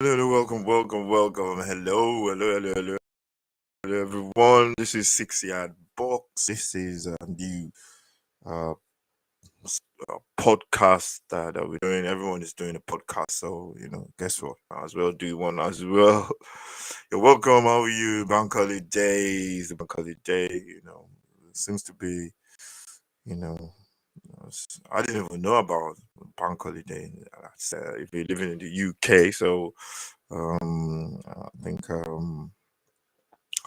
Hello, welcome. Hello, everyone. This is 6 Yard Box. This is a new uh, podcast that we're doing. Everyone is doing a podcast, so guess what? I as well do one as well. You're welcome. How are you? Bank holidays, the bank holiday. Seems to be. You know, I didn't even know about bank holiday. If you're living in the UK, so I think I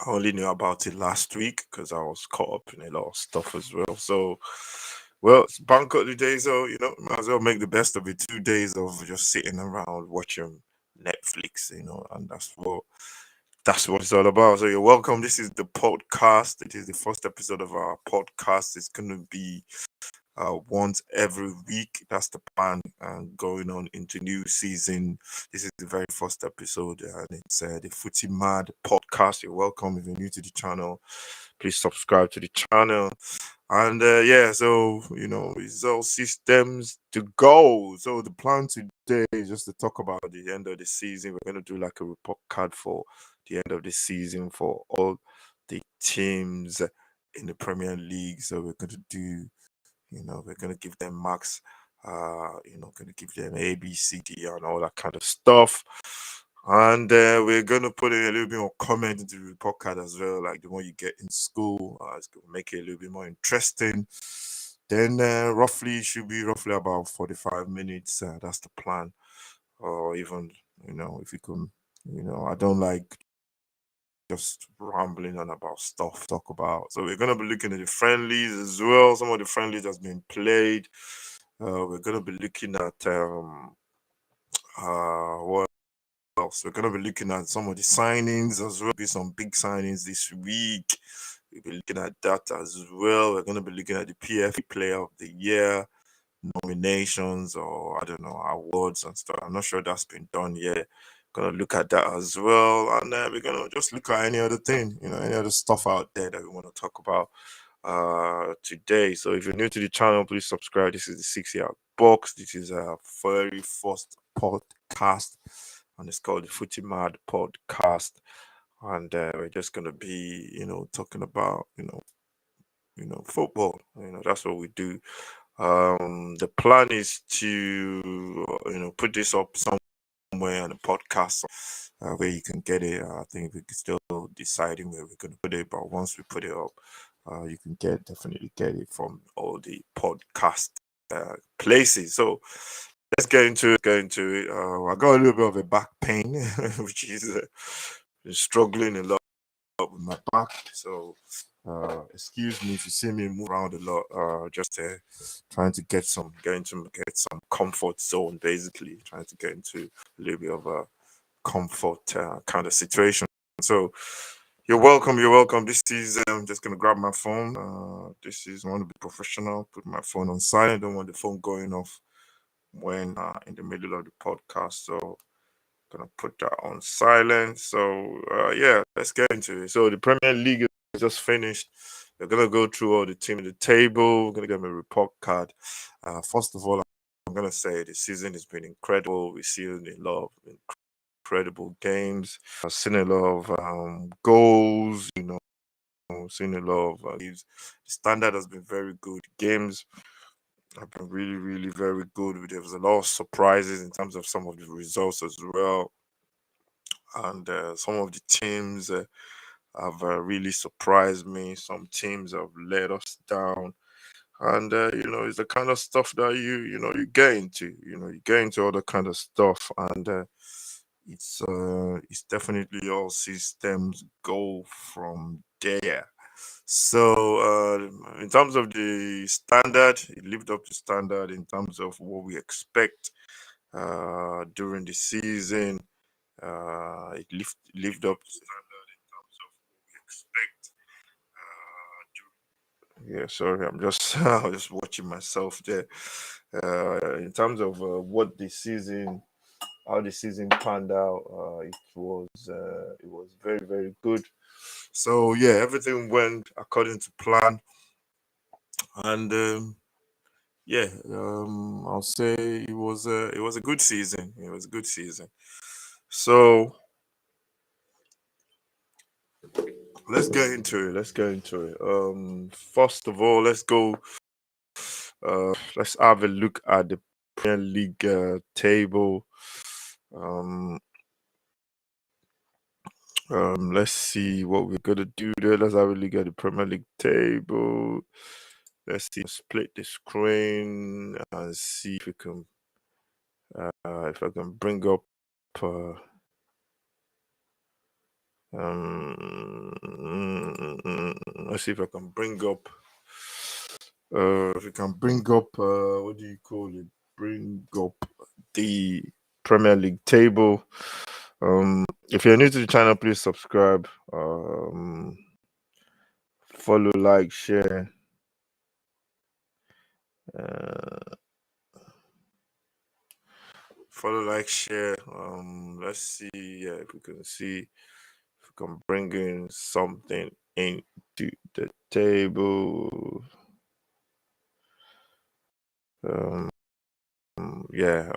only knew about it last week because I was caught up in a lot of stuff as well. So, well, it's bank holiday, so might as well make the best of it. 2 days of just sitting around watching Netflix, and that's what it's all about. So you're welcome. This is the podcast. It is the first episode of our podcast. It's gonna be once every week. That's the plan. And going on into new season. This is the very first episode, and it's the Footy Mad podcast. You're welcome. If you're new to the channel, please subscribe to the channel. And yeah, so it's all systems to go. So the plan today is just to talk about the end of the season. We're gonna do like a report card for the end of the season for all the teams in the Premier League. So we're gonna do we're gonna give them marks, gonna give them A, B, C, D, and all that kind of stuff. And we're gonna put in a little bit more comment into the report card as well, like the one you get in school. It's gonna make it a little bit more interesting. Then roughly it should be roughly about 45 minutes. That's the plan. Or even, if you can, I don't like just rambling on about stuff talk about. So we're gonna be looking at the friendlies as well. Some of the friendlies that's been played. We're gonna be looking at what else? We're gonna be looking at some of the signings as well. Be some big signings this week. We'll be looking at that as well. We're gonna be looking at the PFA Player of the Year nominations, or I don't know, awards and stuff. I'm not sure that's been done yet. Gonna look at that as well, and then we're gonna just look at any other thing, any other stuff out there that we want to talk about today. So if you're new to the channel, please subscribe. This is the 6 Year Box. This is our very first podcast, and it's called the Footy Mad Podcast. And we're just gonna be, talking about, football. That's what we do. The plan is to, put this up somewhere on the podcast where you can get it. I think we're still deciding where we're going to put it, but once we put it up, you can definitely get it from all the podcast places. So let's get into it. I got a little bit of a back pain, which is struggling a lot with my back. So excuse me if you see me move around a lot. Just trying to get some comfort zone, basically trying to get into a little bit of a comfort kind of situation. So you're welcome. You're welcome. This is just gonna grab my phone. This is I want to be professional. Put my phone on silent. Don't want the phone going off when in the middle of the podcast. So gonna put that on silent. So yeah, let's get into it. So the Premier League is just finished. We're gonna go through all the team in the table. We're gonna get my report card. First of all, I'm gonna say the season has been incredible. We've seen a lot of incredible games. I've seen a lot of goals. Seen a lot of games. The standard has been very good. Games have been really, really very good. There was a lot of surprises in terms of some of the results as well, and some of the teams have really surprised me. Some teams have let us down, and it's the kind of stuff that you get into. You get into all the kind of stuff, and it's definitely all systems go from there. So in terms of the standard, it lived up to standard in terms of what we expect during the season. It lived up to standard in terms of what we expect. Yeah, sorry, I'm just I'm just watching myself there. In terms of what the season, how the season panned out, it was very very good. So yeah, everything went according to plan, and yeah, I'll say it was a good season. It was a good season. So let's get into it. First of all, let's go. Let's have a look at the Premier League table. Um, let's see what we're gonna do there. Let's have a look at the Premier League table. Let's see, split the screen and see if we can, if I can bring up. Let's see if I can bring up. If we can bring up, what do you call it? Bring up the Premier League table. If you're new to the channel, please subscribe. Follow, like, share. Follow, like, share. Let's see. Yeah, if we can see, if we can bring in something into the table. Yeah.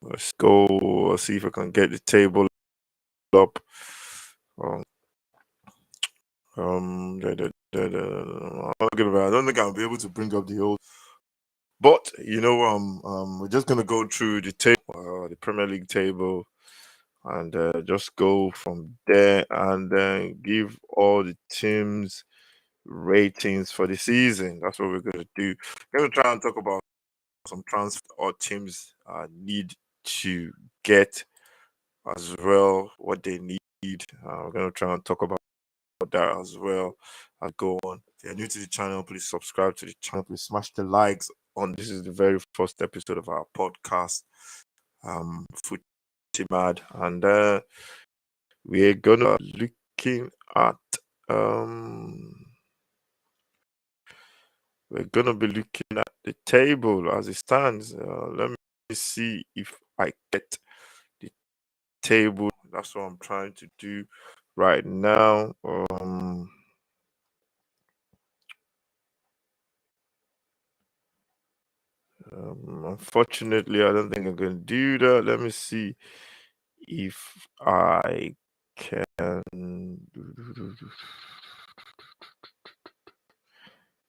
Let's go. Let's see if I can get the table up. I don't think I'll be able to bring up the whole. But we're just gonna go through the table, the Premier League table, and just go from there, and then give all the teams ratings for the season. That's what we're gonna do. We're gonna try and talk about some transfer or teams need to get as well, what they need. We're gonna try and talk about that as well. I'll go on. If you're new to the channel, please subscribe to the channel. Please smash the likes on. This is the very first episode of our podcast, Footy Mad, and we're gonna be looking at the table as it stands. Let me see if I get the table. That's what I'm trying to do right now. Unfortunately, I don't think I'm going to do that. Let me see if I can.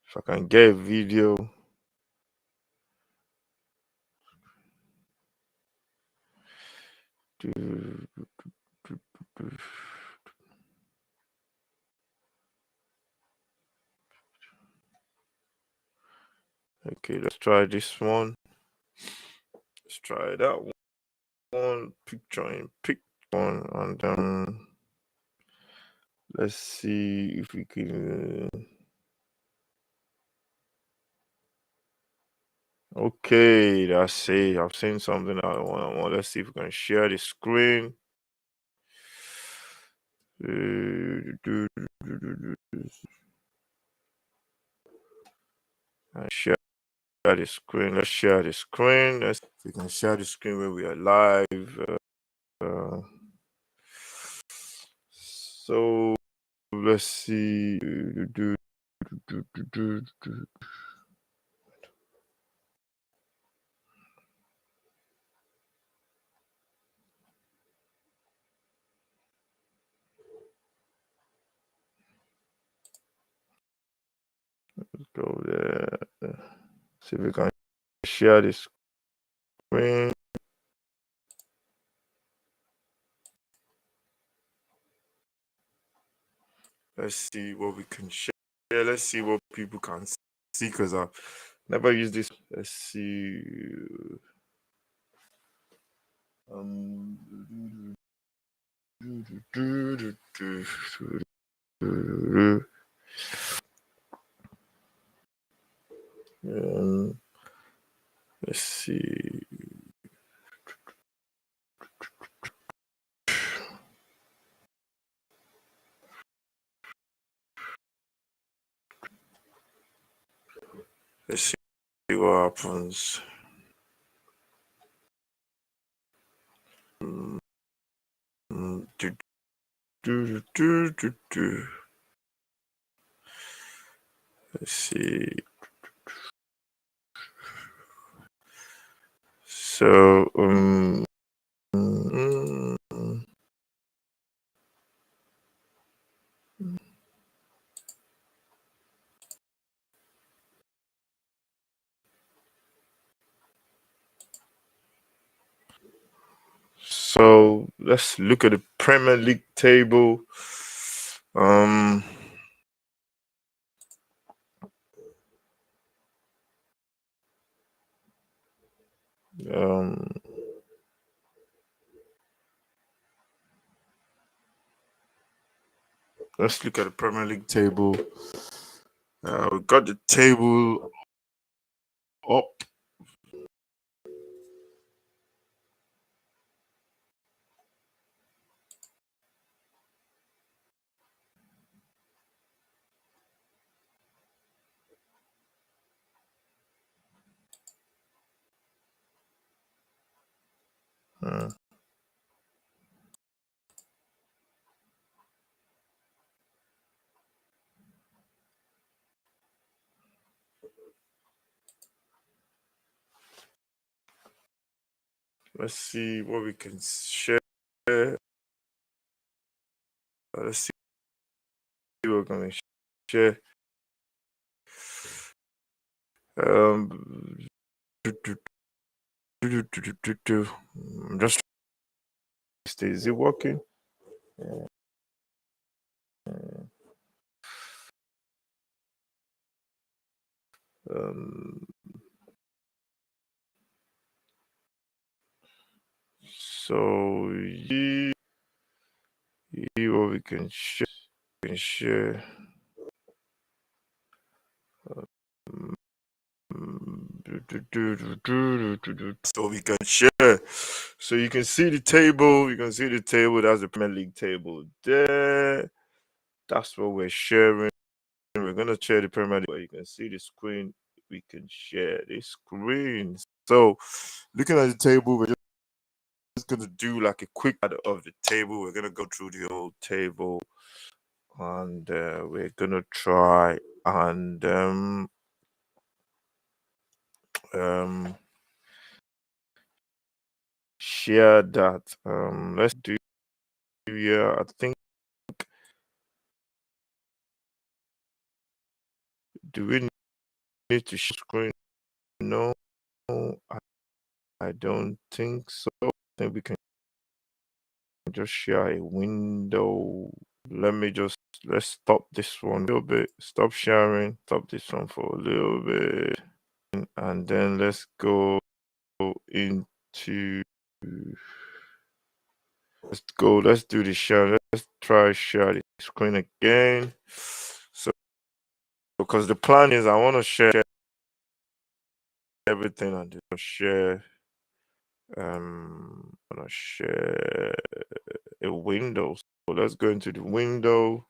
If I can get a video. Okay, let's try this one. Let's try that one. Pick one, and let's see if we can. Okay, that's it. I've seen something I want. Let's see if we can share the screen. Share the screen. Let's share the screen. We can share the screen where we are live. So let's see. Let's go there. See if we can share the screen. Let's see what we can share. Let's see what people can see, because I've never used this. Let's see. Let's see. Let's see what happens. Let's see. So So let's look at the Premier League table. Let's look at the Premier League table. We got the table up. Let's see what we can share. Let's see what we're going to share. Just is it working? So what we can share. So we can share. So you can see the table. You can see the table. That's the Premier League table there. That's what we're sharing. We're gonna share the Premier League. Where you can see the screen. We can share the screen. So looking at the table, we're just gonna do like a quick ad of the table. We're gonna go through the whole table, and we're gonna try and share that. Let's do. Yeah, I think. Do we need to share screen? No, I don't think so. I think we can just share a window. Let's stop this one a little bit. Stop sharing. Stop this one for a little bit, and then let's go into. Let's do the share. Let's try share the screen again. So, because the plan is I want to share everything and just share. I'm gonna share a window. So let's go into the window.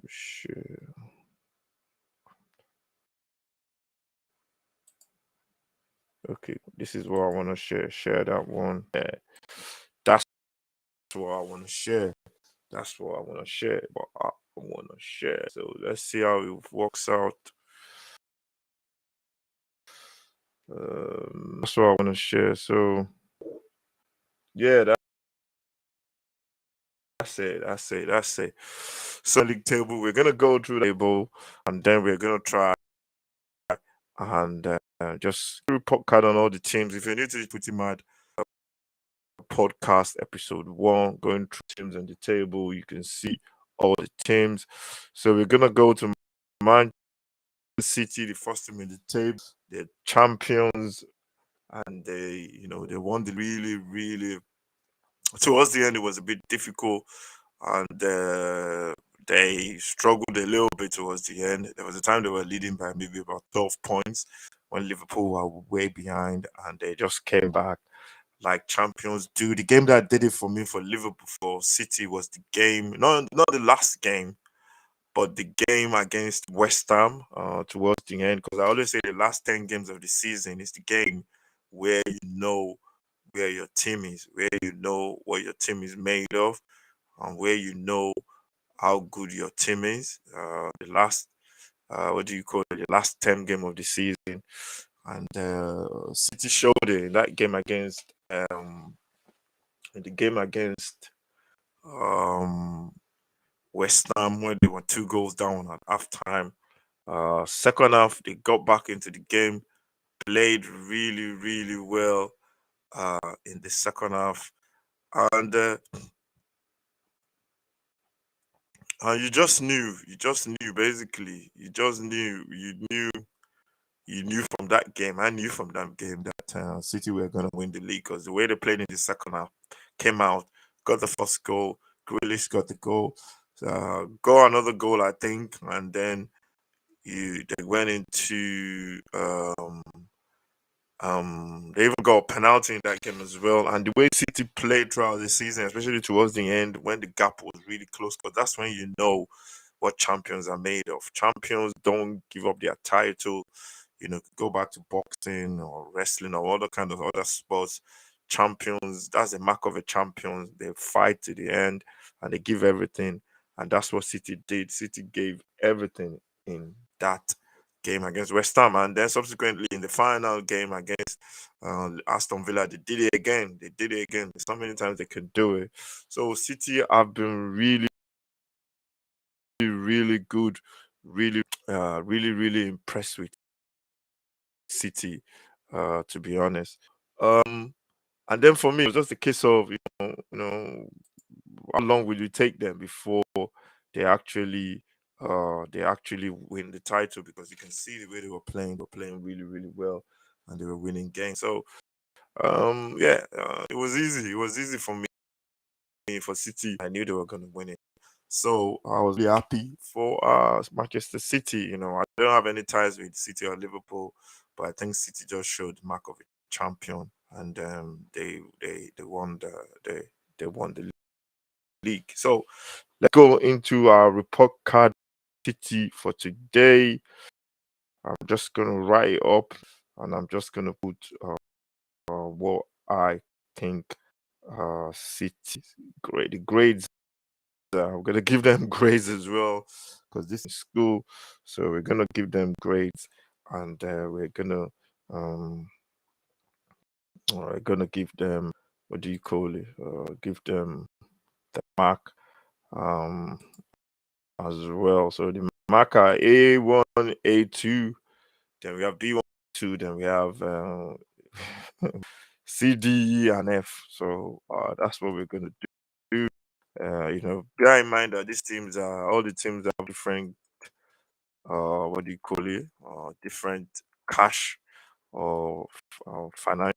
Share. Okay, this is what I want to share. Share that one. Yeah, that's what I want to share. That's what I want to share. But I want to share. So let's see how it works out. That's what I want to share. So yeah, that's it. So league table, we're gonna go through the table, and then we're gonna try and just report card on all the teams. If you're new to this Pretty Mad podcast episode 1, going through teams on the table, you can see all the teams. So we're gonna go to Man City, the first team in the table, they're champions, and they won the really towards the end. It was a bit difficult, and they struggled a little bit towards the end. There was a time they were leading by maybe about 12 points when Liverpool were way behind, and they just came back like champions do. The game that did it for me for Liverpool for City was the game, not the last game, but the game against West Ham towards the end. Because I always say the last 10 games of the season is the game where you know where your team is, where you know what your team is made of, and where you know how good your team is. The last, what do you call it? The last 10 game of the season, and City showed it in that game against in the game against West Ham when they were 2 goals down at halftime. Second half, they got back into the game, played really well, in the second half, and you just knew basically, you knew from that game. I knew from that game that City were going to win the league because the way they played in the second half, came out, got the first goal, Grealish got the goal, got another goal, I think, and then they went into they even got a penalty in that game as well. And the way City played throughout the season, especially towards the end when the gap was really close, because that's when you know what champions are made of. Champions don't give up their title, go back to boxing or wrestling or other kind of other sports. Champions, that's the mark of a champion. They fight to the end and they give everything. And that's what City did. City gave everything in that game against West Ham, and then subsequently in the final game against Aston Villa, they did it again. They did it again. There's so many times they can do it. So City have been really, really good, really impressed with City, to be honest. And then for me, it was just a case of how long will you take them before they actually win the title, because you can see the way they were playing really, really well, and they were winning games. So yeah, it was easy. It was easy for me, for City. I knew they were going to win it. So I was really happy for Manchester City. I don't have any ties with City or Liverpool, but I think City just showed the mark of a champion, and they won the league. So let's go into our report card City for today. I'm just gonna write it up, and I'm just gonna put what I think City grade the grades. I'm gonna give them grades as well, because this is school, so we're gonna give them grades, and um we're gonna give them, what do you call it? Give them the mark um as well. So the mark are A1, A2, then we have B1, 2, then we have C, D, E, and F. So that's what we're gonna do. Bear in mind that these teams are all the teams that have different what do you call it? Different cash or financial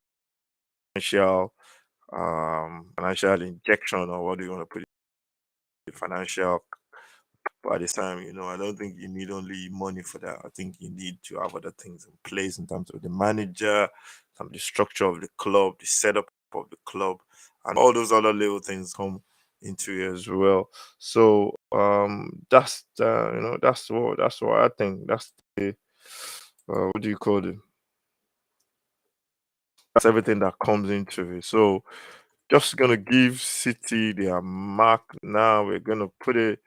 injection, or what do you want to put it? Financial. But at this time, I don't think you need only money for that. I think you need to have other things in place in terms of the manager, the structure of the club, the setup of the club, and all those other little things come into it as well. So that's what I think. That's the what do you call it? That's everything that comes into it. So just gonna give City their mark now. We're gonna put it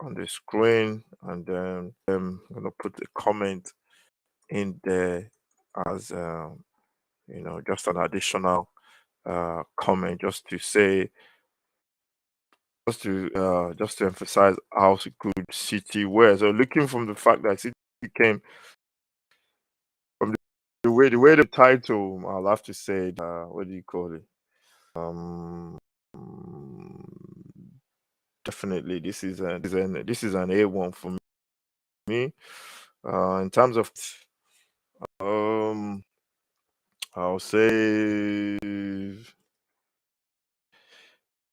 on the screen, and then I'm gonna put a comment in there as just an additional comment, just to say, just to emphasize how good City were. So looking from the fact that City came from the way the title, I'll have to say, what do you call it? Um, Definitely, this is an A1 for me. In terms of um, I'll say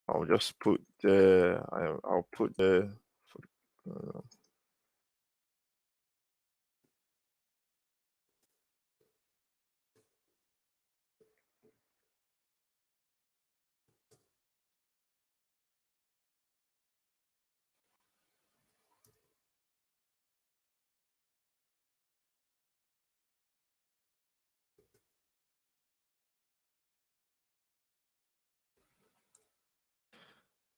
I'll just put I'll put uh,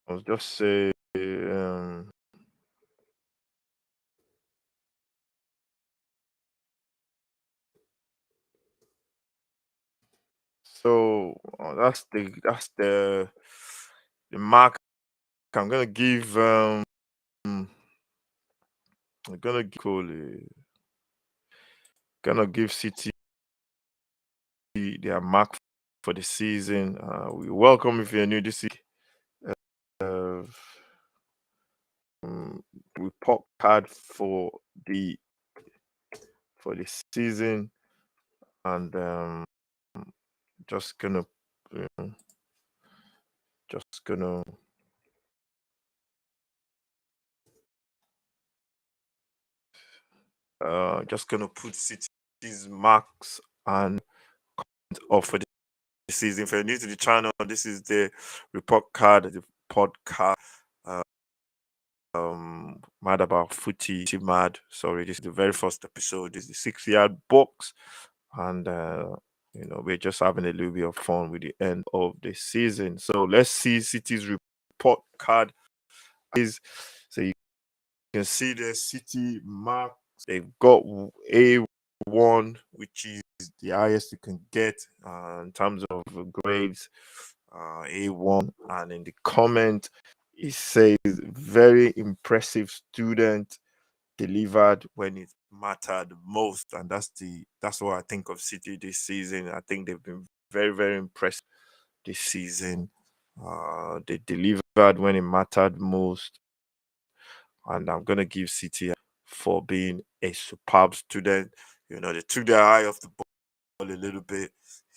I'll just say so that's the mark I'm gonna give I'm gonna give City their mark for the season. We welcome if you're new this week. Uh, report card the for the season, and just gonna uh, just gonna put City's marks and off for the season. If you're new to the channel, this is the report card, the podcast. Uh, Mad about footy, mad. Sorry, this is the very first episode. This is the 6 yard box, and we're just having a little bit of fun with the end of the season. So let's see City's report card. So you can see the City marks. They've got A1, which is the highest you can get in terms of grades. A1, and in the comment it says very impressive student, delivered when it mattered most, and that's what I think of City this season. I think they've been very, very impressive this season. They delivered when it mattered most, and I'm gonna give City for being a superb student. They took their eye off the ball a little bit.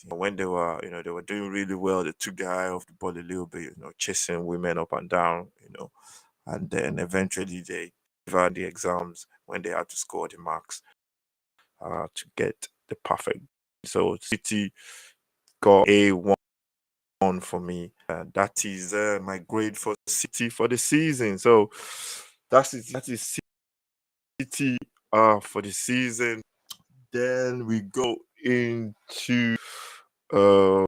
When they were doing really well, they took their eye off the ball a little bit, chasing women up and down, and then eventually they delivered the exams when they had to score the marks to get the perfect. So City got A1 for me. That is my grade for City for the season. So that is City for the season. Then we go into uh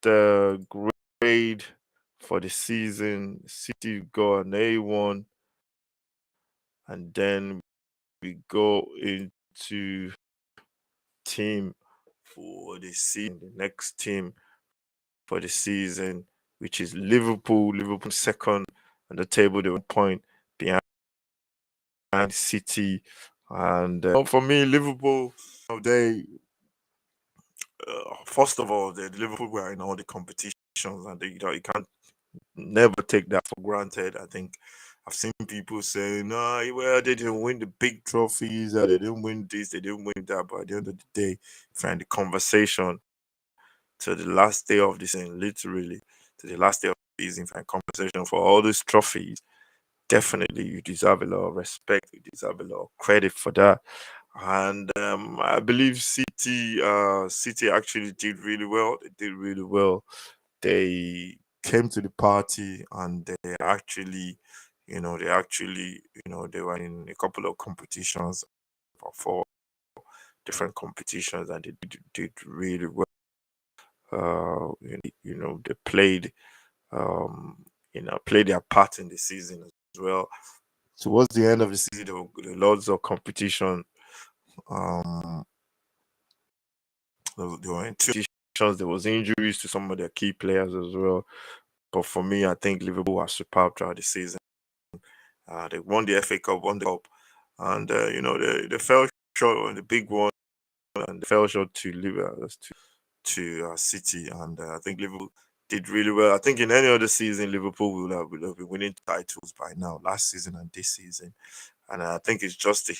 the grade for the season. City got an A1, and then we go into team for the season. The next team for the season, which is Liverpool. Liverpool second on the table. They were 1 point behind City, and for me, Liverpool. They first of all, the Liverpool were in all the competitions, and you can't never take that for granted. I think I've seen people saying, "No, well, they didn't win the big trophies, or they didn't win this, they didn't win that." But at the end of the day, find the conversation to the last day of the season, literally to the last day of the season, find conversation for all these trophies. Definitely, you deserve a lot of respect. You deserve a lot of credit for that. And I believe City actually did really well. They did really well. They came to the party, and they were in a couple of competitions, about 4 different competitions, and they did really well. They played their part in the season as well. Towards the end of the season, there were lots of competition. Um, there were competitions. There was injuries to some of their key players as well. But for me, I think Liverpool was superb throughout the season. They won the FA Cup, won the cup, and they fell short on the big one, and they fell short to Liverpool, to City, and I think Liverpool did really well. I think in any other season, Liverpool will have been winning titles by now, last season and this season, and I think it's just a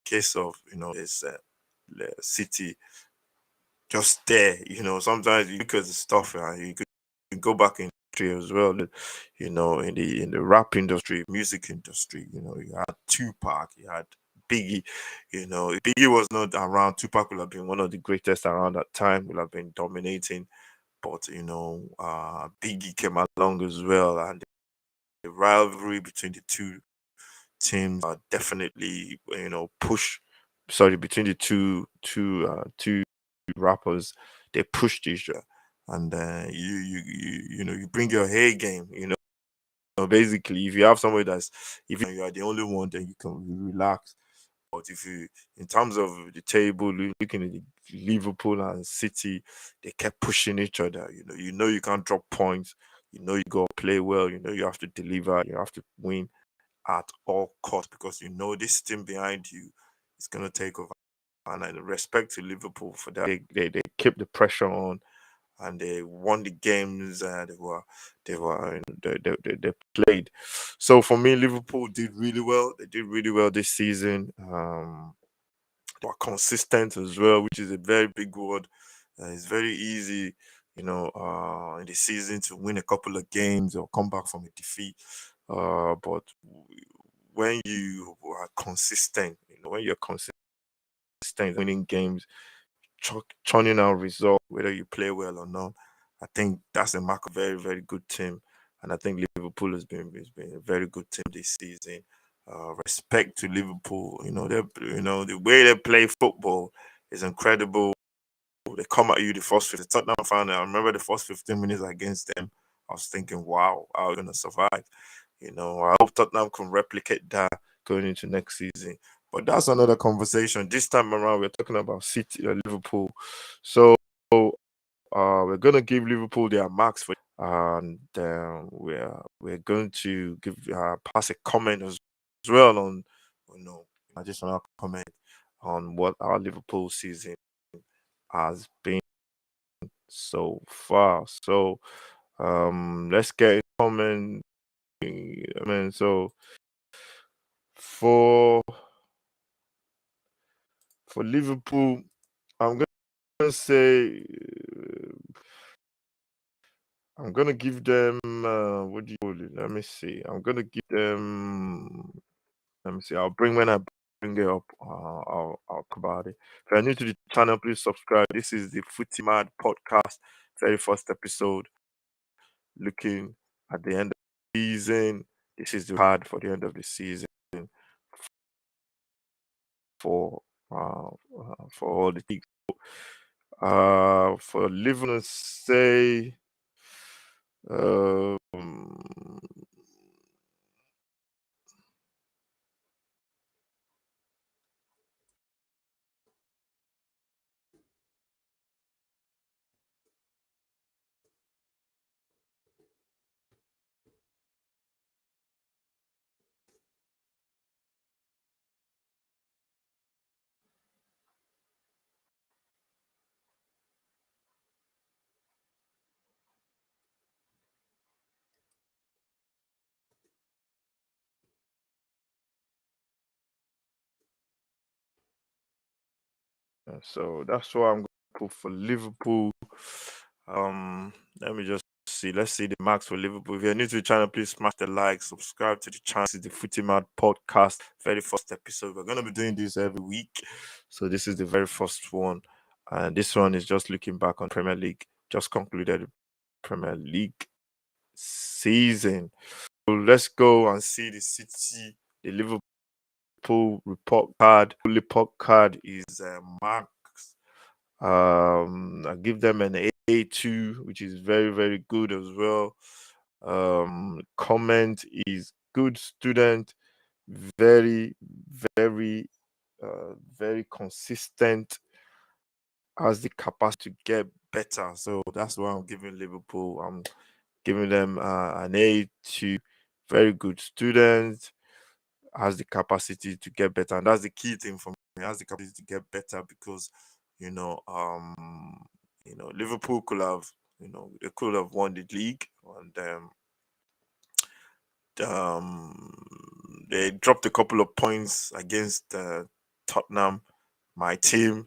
case of it's City just there. Sometimes you look at the stuff, and you could go back in history as well. In the rap industry, music industry, you had Tupac, you had Biggie. If Biggie was not around, Tupac would have been one of the greatest around that time. Would have been dominating, but Biggie came along as well, and the rivalry between the two teams are definitely push. Sorry, between the two rappers, they pushed each other, and you bring your A game. Basically, if you have somebody if you are the only one, then you can relax. But if you, in terms of the table, looking at the Liverpool and City, they kept pushing each other. You can't drop points. You got to play well. You have to deliver. You have to win at all costs, because this team behind you is gonna take over and I respect to Liverpool for that. They kept the pressure on, and they won the games. They played. So for me, Liverpool did really well. They did really well this season. They were consistent as well, which is a very big word. It's very easy, in the season to win a couple of games or come back from a defeat. But when you are consistent, when you're consistent winning games, churning out results, whether you play well or not, I think that's a mark of a very, very good team. And I think Liverpool has been a very good team this season. Respect to Liverpool. The way they play football is incredible. They come at you the first 15. Tottenham fan, I remember the first 15 minutes against them. I was thinking, wow, how are we gonna survive? I hope Tottenham can replicate that going into next season. But that's another conversation. This time around, we're talking about City or Liverpool. So we're gonna give Liverpool their marks for, and we're going to give pass a comment as well on, I just want to comment on what our Liverpool season has been so far. So let's get a comment. I mean, so for Liverpool, I'm gonna say I'm gonna give them what do you call it? Let me see. I'm gonna give them. Let me see. I'll bring when I bring it up. I'll talk about it. If you're new to the channel, please subscribe. This is the Footy Mad podcast, very first episode. Looking at the end of the season, this is the card for the end of the season for for all the leagues. For Liverpool, say um, so that's what I'm going to put for Liverpool. Let me just see. Let's see the marks for Liverpool. If you're new to the channel, please smash the like, subscribe to the channel. This is the Footy Mad podcast, very first episode. We're gonna be doing this every week, so this is the very first one, and this one is just looking back on Premier League. Just concluded the Premier League season. So let's go and see the City, the Liverpool report card. The report card is marked. I give them an A2, which is very, very good as well. Comment is good student, very, very, very consistent, has the capacity to get better. So that's why I'm giving Liverpool. I'm giving them an A2, very good student, has the capacity to get better, and that's the key thing for me. Has the capacity to get better because you know, Liverpool could have, they could have won the league, and they dropped a couple of points against Tottenham, my team,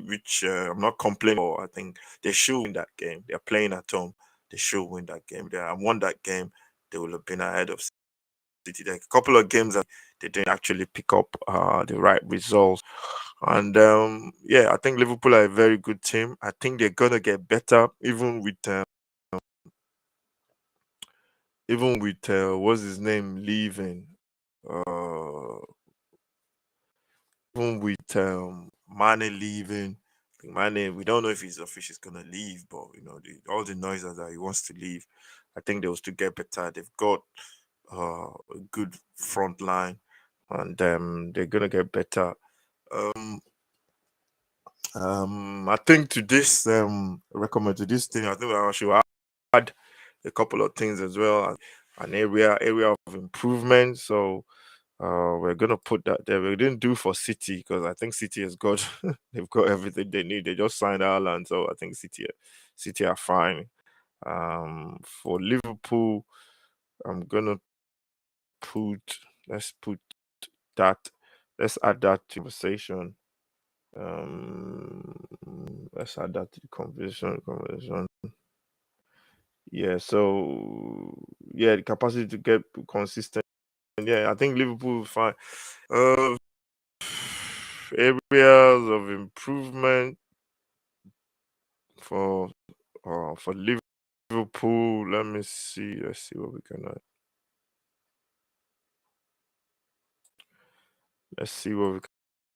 which I'm not complaining. Or I think they should win that game. They're playing at home. They should win that game. They have won that game. They will have been ahead of City. There are a couple of games that they didn't actually pick up the right results. And yeah, I think Liverpool are a very good team. I think they're gonna get better, even with what's his name leaving. Uh, Even with Mane leaving. I think Mane, we don't know if he's officially gonna leave, but all the noise that he wants to leave. I think they will still get better. They've got a good front line, and they're gonna get better. Um, I think to this recommend to this thing, I think I should add a couple of things as well. An area of improvement. So We're gonna put that there. We didn't do for City because I think City has got they've got everything they need. They just signed Ireland, so I think City are fine. For Liverpool, I'm gonna put let's put that let's add that to conversation. Let's add that to the conversation. Yeah, so yeah, the capacity to get consistent. Yeah, I think Liverpool is fine. Uh, areas of improvement for for Liverpool. Let me see. Let's see what we can. Let's see what we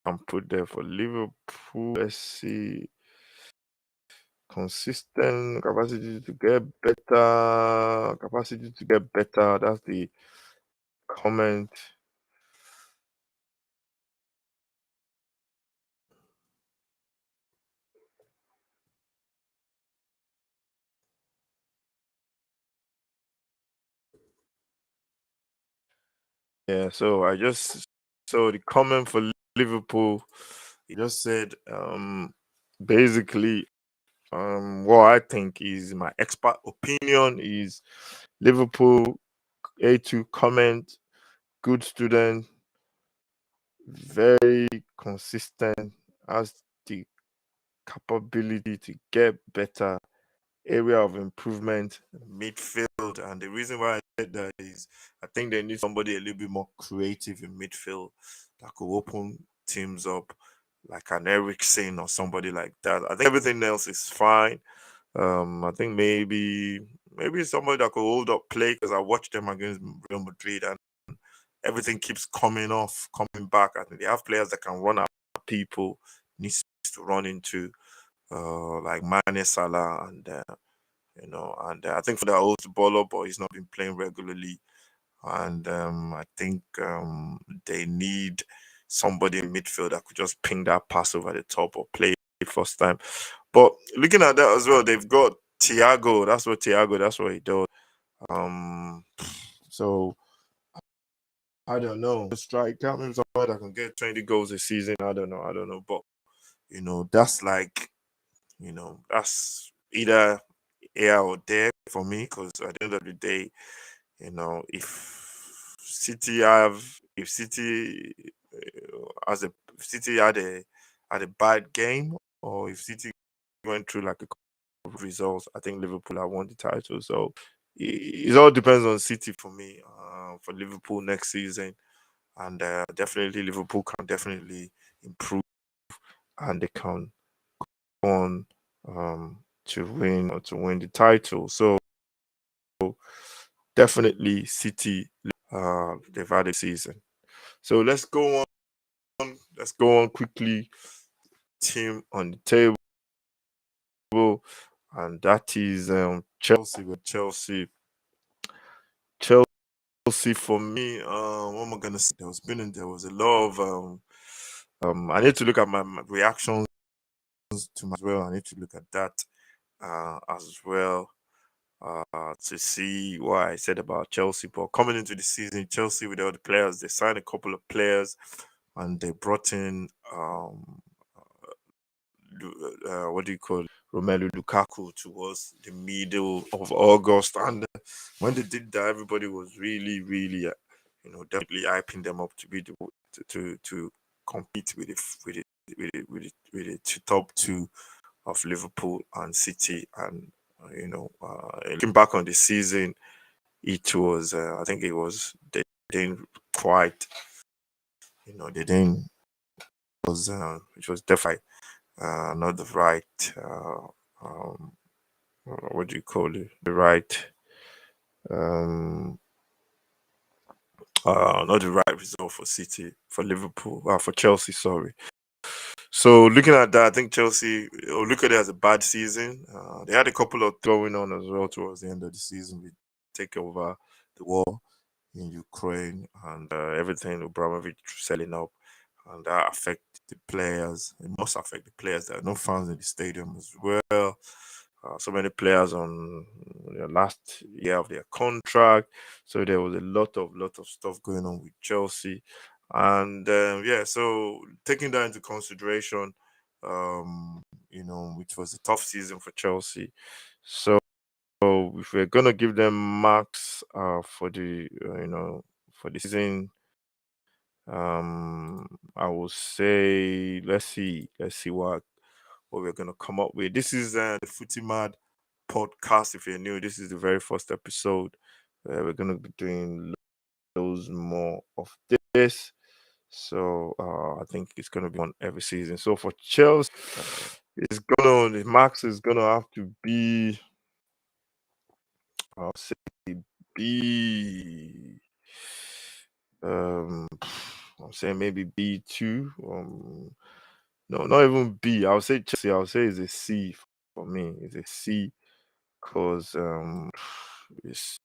can put there for Liverpool. Let's see. Consistent capacity to get better. Capacity to get better. That's the comment. Yeah, so the comment for Liverpool, he just said basically what I think is my expert opinion is Liverpool A2 comment, good student, very consistent, has the capability to get better, area of improvement, midfield. And the reason why I said that is I think they need somebody a little bit more creative in midfield that could open teams up, like an Ericsson or somebody like that. I think everything else is fine. I think maybe somebody that could hold up play because I watched them against Real Madrid and everything keeps coming off, coming back. I think they have players that can run at people, needs to run into like Mane Salah and I think for the old baller, but he's not been playing regularly. And I think they need somebody in midfield that could just ping that pass over the top or play it first time. But looking at that as well, they've got Thiago. That's what he does. Um, so I don't know. Strike out maybe somebody that can get 20 goals a season. I don't know. But that's like that's either here or there for me because at the end of the day, if City if City had a bad game or if City went through like a couple of results, I think Liverpool have won the title. So it all depends on City for me. For Liverpool next season, and definitely Liverpool can definitely improve and they can go on to win the title. So definitely City they've had a season. So let's go on. Let's go on quickly. Team on the table, and that is Chelsea. With Chelsea for me. What am I gonna say? There was a lot of I need to look at my reactions to my as well. I need to look at that as well. To see what I said about Chelsea. But coming into the season, Chelsea with all the players, they signed a couple of players and they brought in what do you call it? Romelu Lukaku towards the middle of August. And when they did that, everybody was really, really, definitely hyping them up to be to compete with the top two of Liverpool and City. And looking back on the season, it was I think it was they didn't quite they didn't was which was definitely not the right um, what do you call it? The right um, not the right result for City, for Liverpool, for Chelsea. Sorry. So looking at that, I think Chelsea look at it as a bad season. They had a couple of throwing on as well towards the end of the season. We take over the war in Ukraine and everything. Abramovich selling up, and that affect the players. It must affect the players. There are no fans in the stadium as well. so many players on their last year of their contract. So there was a lot of stuff going on with Chelsea, and yeah. So taking that into consideration, which was a tough season for Chelsea. So if we're gonna give them marks for the for the season, I will say let's see what we're gonna come up with. This is the Footy Mad podcast. If you're new, this is the very first episode. We're gonna be doing loads more of this. So I think it's gonna be on every season. So for Chelsea, the max is gonna have to be, I'll say, B. Um, I'll say maybe B2. No, not even B. I'll say Chelsea. I'll say it's a C for me. It's a C because it's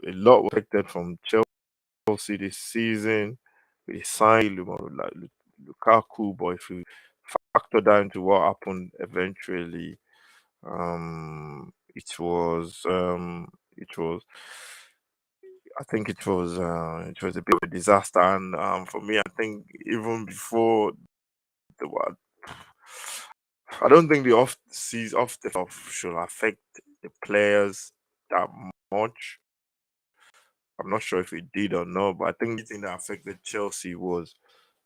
a lot was expected from Chelsea this season. We signed Lukaku, but if you factor that into what happened eventually, it was I think it was a bit of a disaster, and for me, I think even before the what I don't think the off the off should affect the players that much. I'm not sure if it did or not, but I think the thing that affected Chelsea was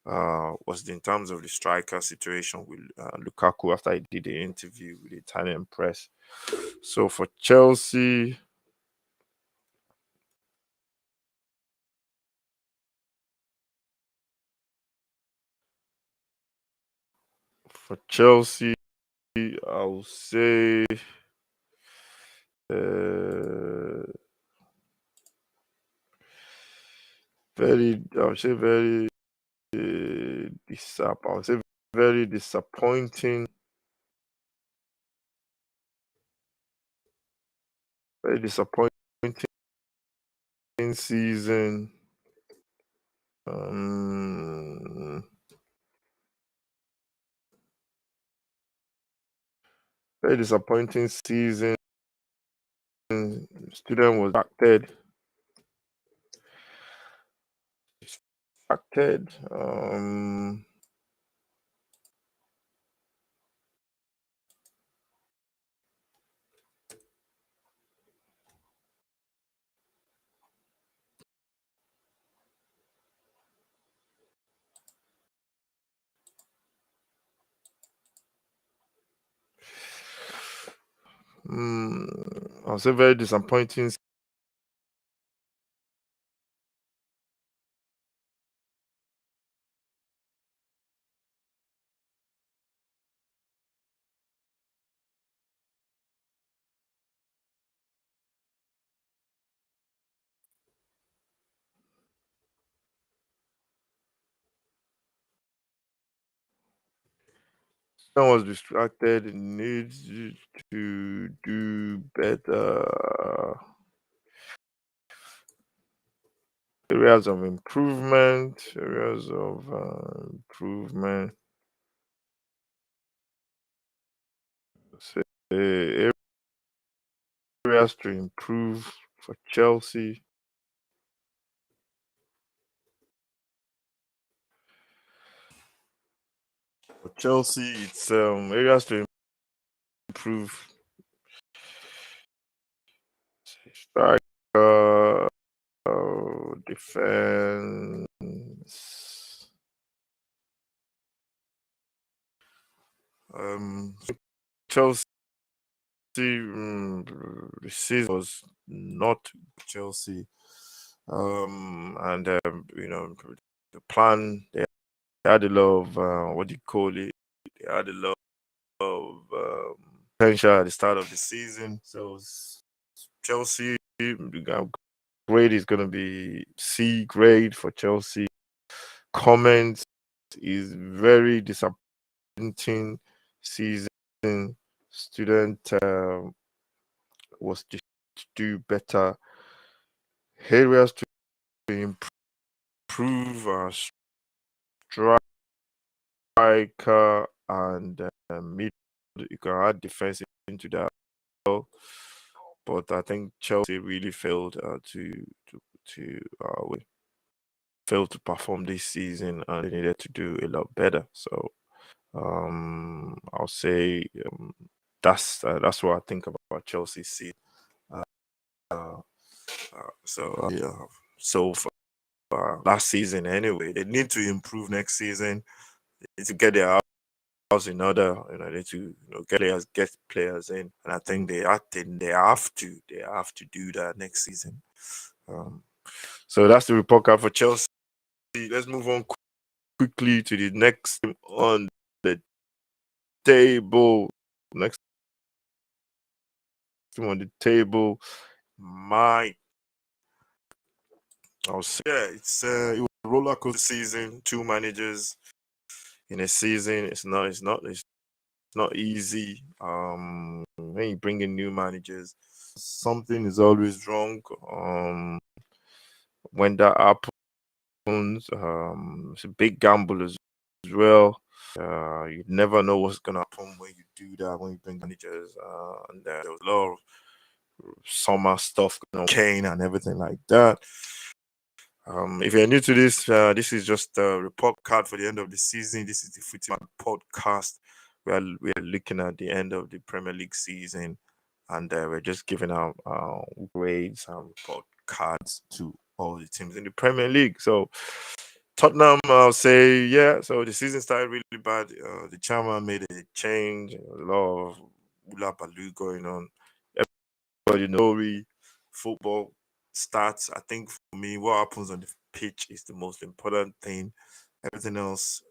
in terms of the striker situation with Lukaku after he did the interview with the Italian press. So for Chelsea, I'll say uh, very I would say very disappointing. Very disappointing season. Um, Very disappointing season. Student was distracted. I'll say very disappointing. Someone was distracted. Needs to do better. Areas of improvement. Areas of improvement. Say areas to improve for Chelsea. For Chelsea, it's areas to improve. Striker, defense. Chelsea, the season was not Chelsea. And the plan, they had a lot of what do you call it? They had a lot of potential at the start of the season. So Chelsea, grade is going to be C grade for Chelsea. Comments is very disappointing season. Student was to do better. Areas to improve striker and midfield. You can add defense into that. But I think Chelsea really failed to failed to perform this season, and they needed to do a lot better. So I'll say that's what I think about Chelsea season. Uh, uh, yeah, so for last season anyway, they need to improve next season. They need to get their house in order. They need to get players in, and I think they have to do that next season. So that's the report card for Chelsea. Let's move on quickly to the next team on the table. Next team on the table, I'll say, yeah, it was a roller coaster season. 2 managers in a season. It's not easy. When you bring in new managers, something is always wrong. When that happens, it's a big gamble as well. You never know what's gonna happen when you do that. When you bring managers, and there was a lot of summer stuff going on, Kane and everything like that. If you're new to this is just a report card for the end of the season. This is the Footy podcast. We are looking at the end of the Premier League season, and we're just giving out grades and report cards to all the teams in the Premier League. So Tottenham, I'll say, yeah. So the season started really bad. The chairman made a change. A lot of hula baloo going on. Everybody knows football starts. I think for me, what happens on the pitch is the most important thing. Everything else,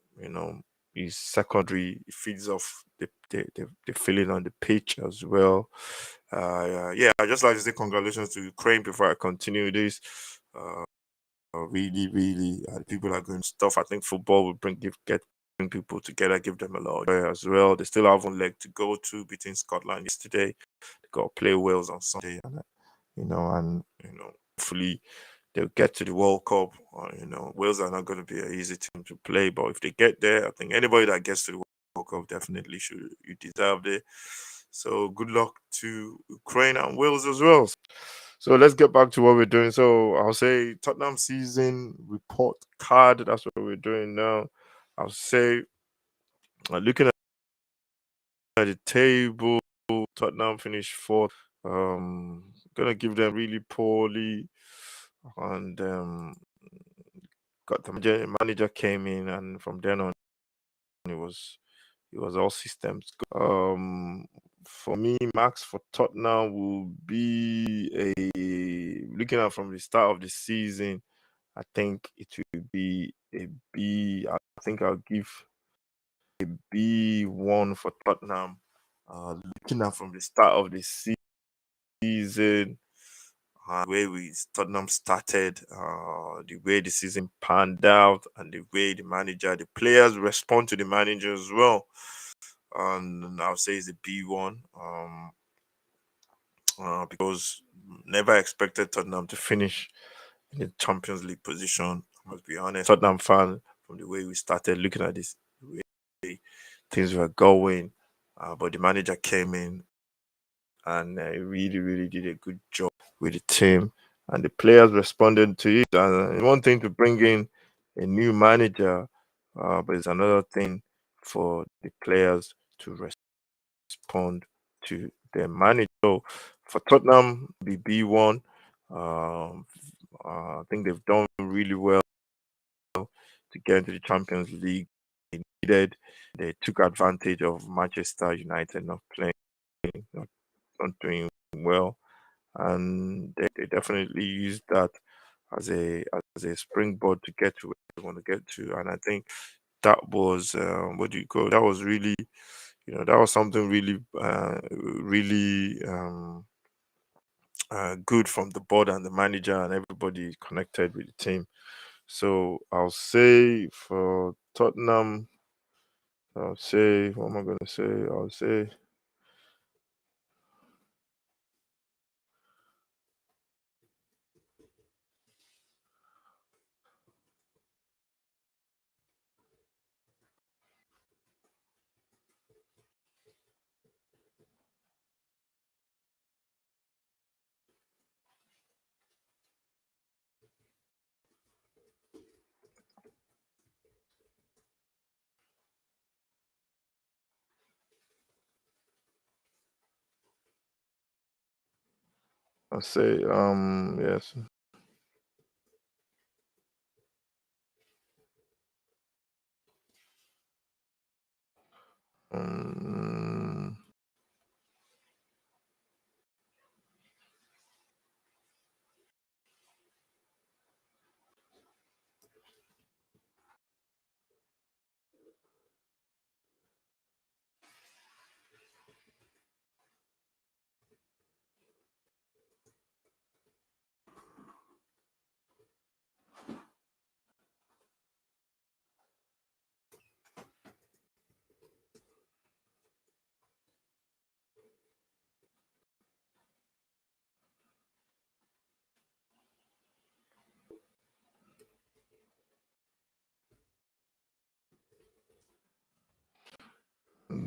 is secondary. It feeds off the feeling on the pitch as well. Yeah, I just like to say congratulations to Ukraine before I continue this. Really, really, people are going stuff. I think football will bring people together, give them a lot of joy as well. They still have one leg to go to, beating Scotland yesterday. They got to play Wales on Sunday, and hopefully they'll get to the World Cup. Wales are not going to be an easy team to play, but if they get there, I think anybody that gets to the World Cup definitely should. You deserve it. So good luck to Ukraine and Wales as well. So let's get back to what we're doing. So I'll say Tottenham season report card. That's what we're doing now. I'll say looking at the table, Tottenham finished fourth. Gonna give them really poorly, and got the manager came in, and from then on, it was all systems. For me, max for Tottenham will be looking at from the start of the season. I think it will be a B. I think I'll give a B1 for Tottenham. Looking at from the start of the season, the way Tottenham started, the way the season panned out, and the way the players respond to the manager as well. And I'll say it's a B1. Because never expected Tottenham to finish in the Champions League position. I must be honest, Tottenham fan, from the way we started looking at this, the way things were going, but the manager came in and really, really did a good job with the team, and the players responded to it. And one thing to bring in a new manager, but it's another thing for the players to respond to their manager. So for Tottenham, the B1, I think they've done really well to get into the Champions League. They took advantage of Manchester United not playing, not doing well, and they definitely used that as a springboard to get to where they want to get to. And I think that was what do you call? That was really, that was something really, really good from the board and the manager, and everybody connected with the team. So I'll say for Tottenham, I'll say, what am I going to say? I'll say I'll say yes.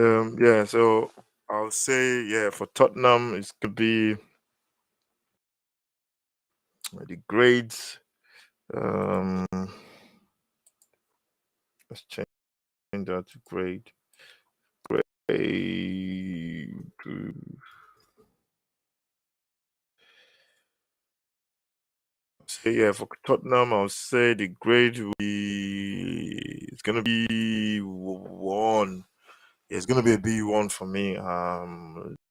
Um, yeah, so I'll say yeah for Tottenham it's gonna be the grades. Um, let's change that to grade. Grade. So yeah, for Tottenham, I'll say the grade will be it's gonna be one. Yeah, it's gonna be a B1 for me.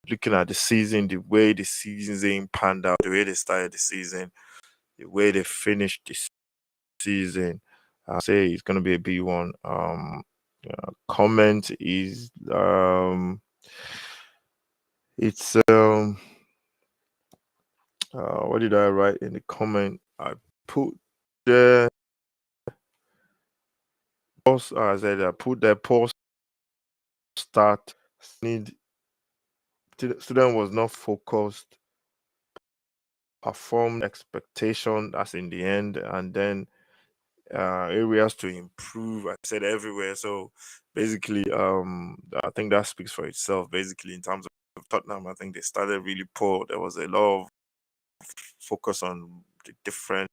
Looking at the season, the way the season panned out, the way they started the season, the way they finished the season, I'll say it's gonna be a B1. Comment is it's what did I write in the comment? I put the pause. I said I put the pause start. Need student was not focused, performed expectation as in the end, and then areas to improve. I said everywhere. So basically, I think that speaks for itself. Basically, in terms of Tottenham, I think they started really poor. There was a lot of focus on the different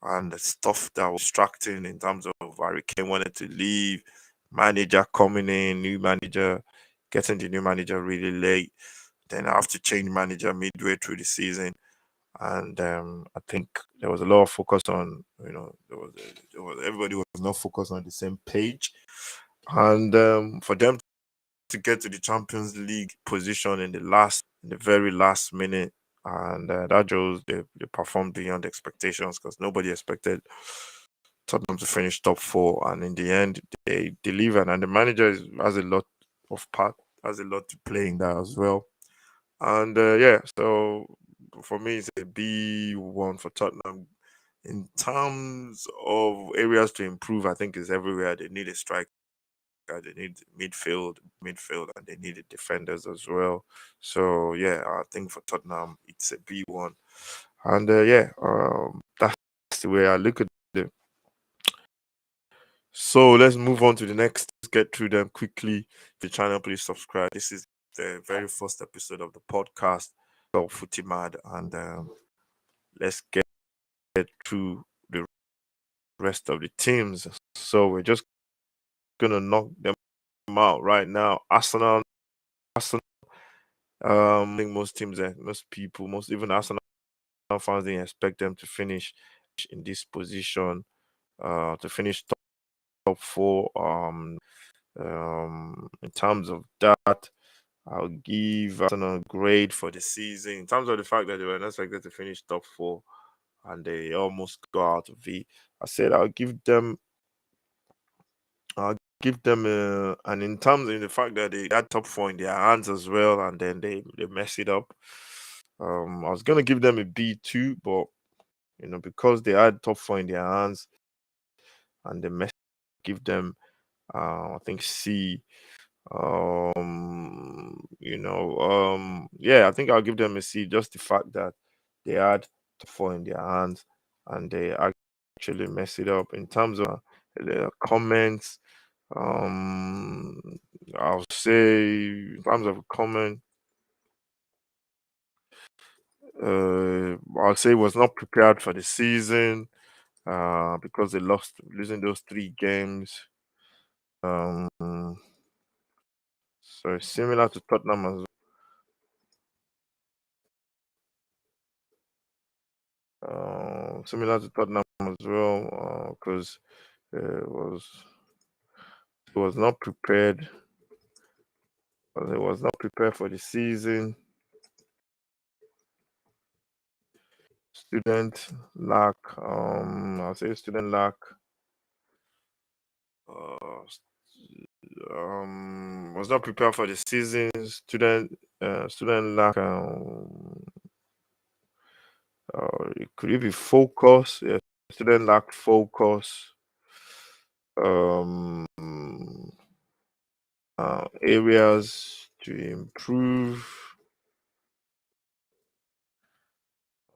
and the stuff that was distracting in terms of Harry Kane wanted to leave, manager coming in, new manager, getting the new manager really late. Then I have to change manager midway through the season. And I think there was a lot of focus on, there was everybody was not focused on the same page. And for them to get to the Champions League position in the very last minute, and that shows they performed beyond expectations because nobody expected Tottenham to finish top four, and in the end they delivered. And the manager has a lot of part, has a lot to play in that as well. And yeah, so for me, it's a B1 for Tottenham. In terms of areas to improve, I think it's everywhere. They need a striker, they need midfield, and they need the defenders as well. So yeah, I think for Tottenham, it's a B1. And yeah, that's the way I look at it. So let's move on to the next. Let's get through them quickly. The channel, please subscribe. This is the very first episode of the podcast called Footy Mad, and let's get through the rest of the teams. So we're just gonna knock them out right now. Arsenal. I think most teams, most people, most even Arsenal fans didn't expect them to finish in this position. To finish top four. In terms of that, I'll give Arsenal a grade for the season. In terms of the fact that they were not expected to finish top four and they almost got out of it, I said I'll give them and in terms of the fact that they had top four in their hands as well, and then they mess it up. I was gonna give them a B2, but because they had top four in their hands and they mess, give them I think C. Yeah, I think I'll give them a C. Just the fact that they had top four in their hands and they actually mess it up in terms of the comments. Um, I'll say in terms of a comment, I'll say was not prepared for the season because they lost losing those three games. Um, so similar to Tottenham as Similar to Tottenham as well, because it was not prepared. It was not prepared for the season. Student lack. I'll say student lack. Was not prepared for the season. Student lack. Could it be focus? Yeah, student lack focus. Um, Areas to improve.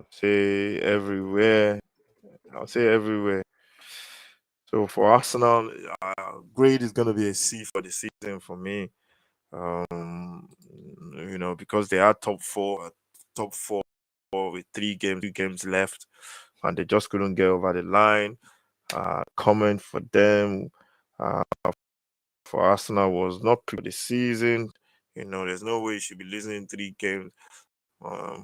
I'll say everywhere. So for Arsenal, grade is going to be a C for the season for me. Because they are top four with 2 games left, and they just couldn't get over the line. Comment for them, for Arsenal was not for the season. There's no way you should be losing 3 games. I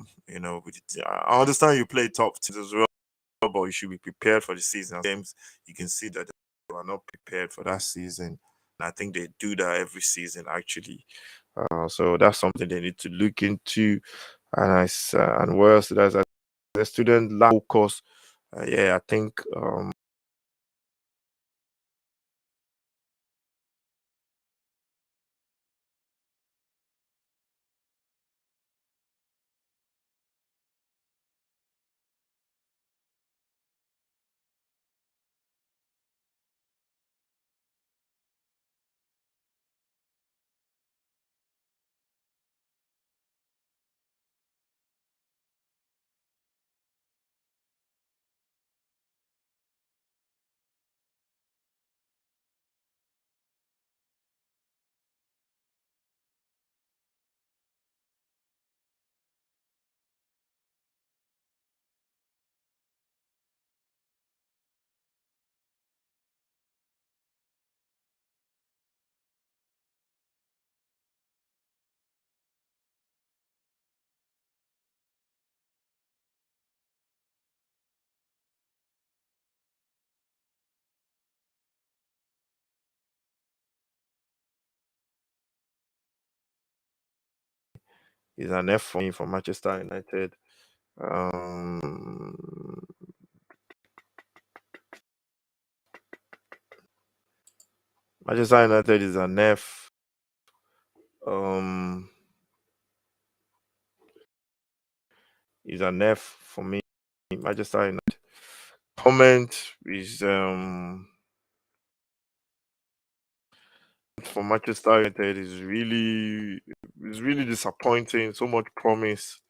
understand you play top teams as well, but you should be prepared for the season. Games, you can see that they are not prepared for that season. And I think they do that every season, actually. So that's something they need to look into. And what else? There's a student lack focus. I think is an F for me for Manchester United. Manchester United is an F. Is an F for me. Manchester United. Comment is for Manchester United is really disappointing. So much promise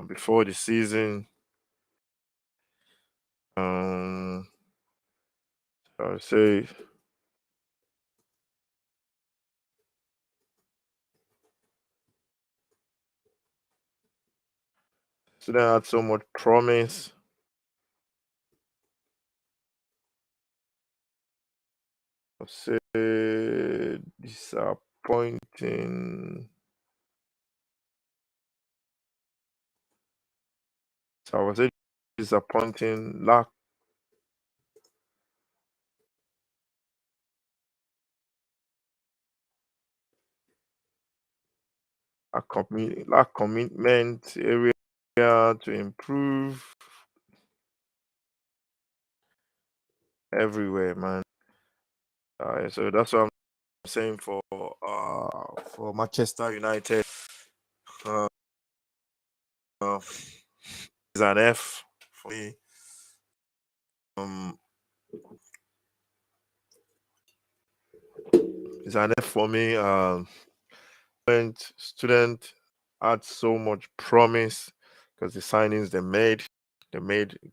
before the season. I would say they had so much promise. I would say disappointing. So I would say disappointing lack lack commitment area to improve everywhere, man. So that's what I'm saying for Manchester United. Uh, is an F for me. Um, is an F for me. Student had so much promise because the signings they made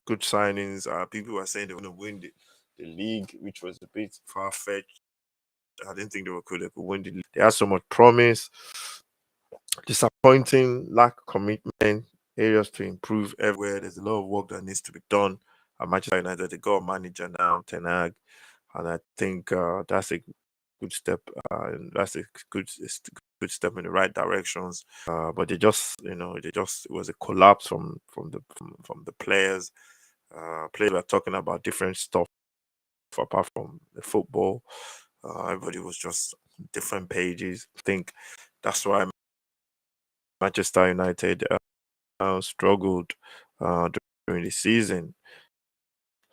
good signings. People were saying they were going to win the league, which was a bit far fetched. I didn't think they could win the league. They had so much promise. Disappointing, lack of commitment, areas to improve everywhere. There's a lot of work that needs to be done at Manchester United. They got a manager now, Ten Hag, and I think that's a good step. That's a good good step in the right directions. But they just, it was a collapse from the players. Players were talking about different stuff apart from the football. Everybody was just different pages. I think that's why Manchester United struggled during the season.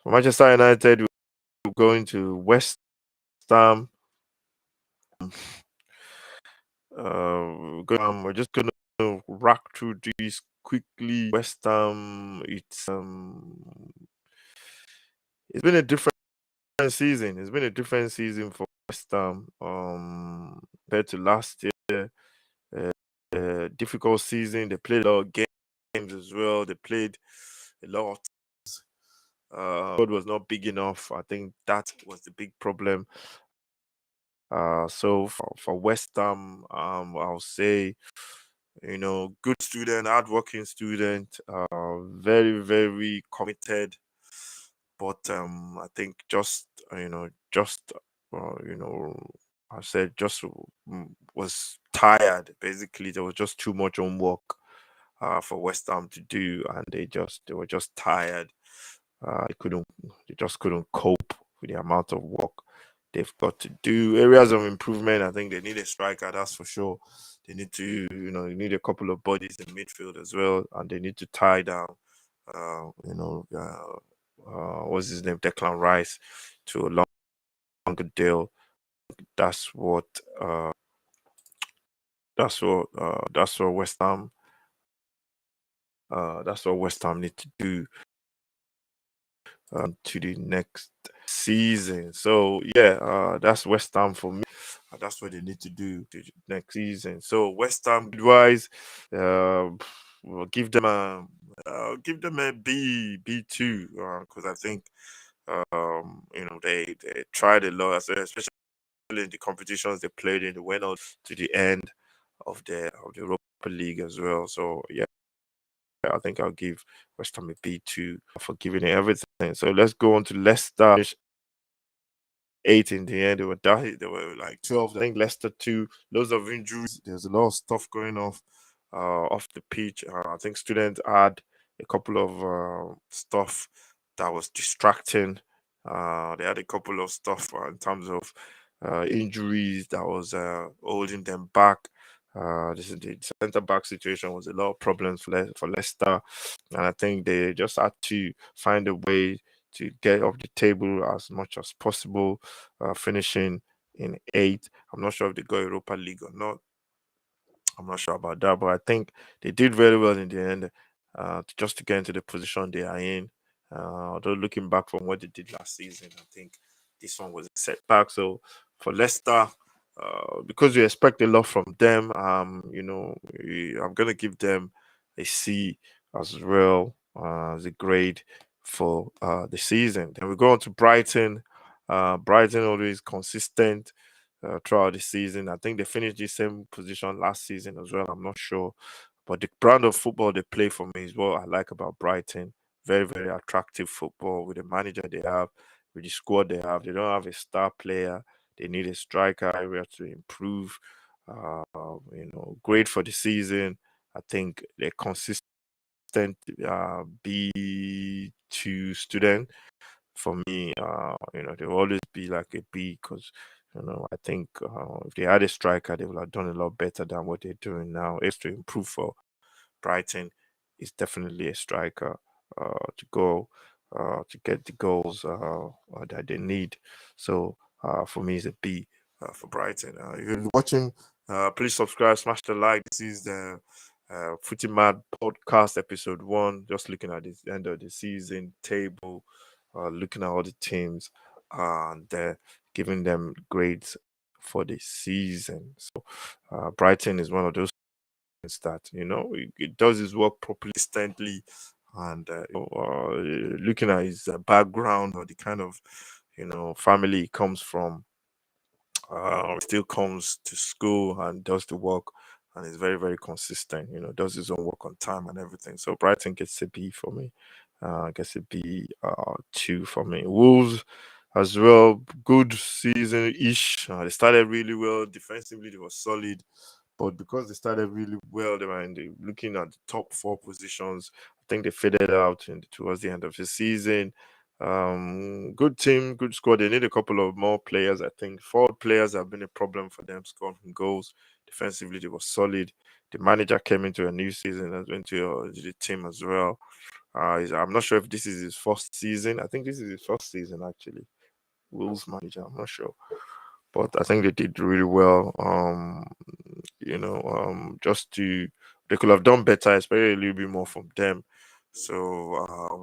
For Manchester United, we're going to West Ham. We're just gonna rack through these quickly. West Ham, it's been a different season. It's been a different season for West Ham compared to last year. Difficult season. They played a lot of games as well. They played a lot of teams. Squad was not big enough. I think that was the big problem. So for West Ham, I'll say, good student, hardworking student, very, very committed. But I think I said just was tired. Basically, there was just too much homework for West Ham to do, and they were just tired. They just couldn't cope with the amount of work they've got to do. Areas of improvement, I think they need a striker, that's for sure. They need to, they need a couple of bodies in midfield as well, and they need to tie down, what's his name, Declan Rice, to a longer deal. That's what, that's what West Ham, need to do to the next season. So yeah, that's West Ham for me. That's what they need to do to the next season. So West Ham wise, we'll give them a B2 because I think they tried a lot, especially in the competitions they played in. They went out to the end of the Europa League as well. So yeah, I think I'll give West Ham a B2 for giving it everything. So let's go on to Leicester. 8 in the end. They were like 12. I think Leicester 2. Loads of injuries. There's a lot of stuff going off the pitch. I think students had a couple of stuff that was distracting. They had a couple of stuff in terms of injuries that was holding them back. The centre back situation was a lot of problems for Leicester, and I think they just had to find a way to get off the table as much as possible, finishing in 8th. I'm not sure if they got Europa League or not. I'm not sure about that, but I think they did very well in the end, just to get into the position they are in. Although looking back from what they did last season, I think this one was a setback. So for Leicester, because we expect a lot from them, I'm gonna give them a C as well as a grade for the season. Then we go on to Brighton. Brighton always consistent throughout the season. I think they finished the same position last season as well. I'm not sure. But the brand of football they play for me is what I like about Brighton. Very, very attractive football with the manager they have, with the squad they have. They don't have a star player. They need a striker area to improve. Great for the season. I think they're consistent B2 student. For me, they'll always be like a B because I think if they had a striker, they would have done a lot better than what they're doing now. It's to improve for Brighton. Is definitely a striker to go to get the goals that they need. So for me, it's a B for Brighton. If you're watching, please subscribe, smash the like. This is the Footy Mad podcast episode 1. Just looking at the end of the season table, looking at all the teams and giving them grades for the season. So Brighton is one of those that it does his work properly, consistently, and looking at his background or the kind of family he comes from, still comes to school and does the work and is very, very consistent, does his own work on time and everything. So Brighton gets a B for me. Gets a B 2 for me. Wolves as well, good season ish. They started really well defensively, they were solid, but because they started really well, they were looking at the top 4 positions. I think they faded out towards the end of the season. Good team, good squad. They need a couple of more players. I think forward players have been a problem for them scoring goals. Defensively, they were solid. The manager came into a new season and went to the team as well. I'm not sure if this is his first season. I think this is his first season actually. Wolves manager. I'm not sure, but I think they did really well. Just they could have done better, especially a little bit more from them. So I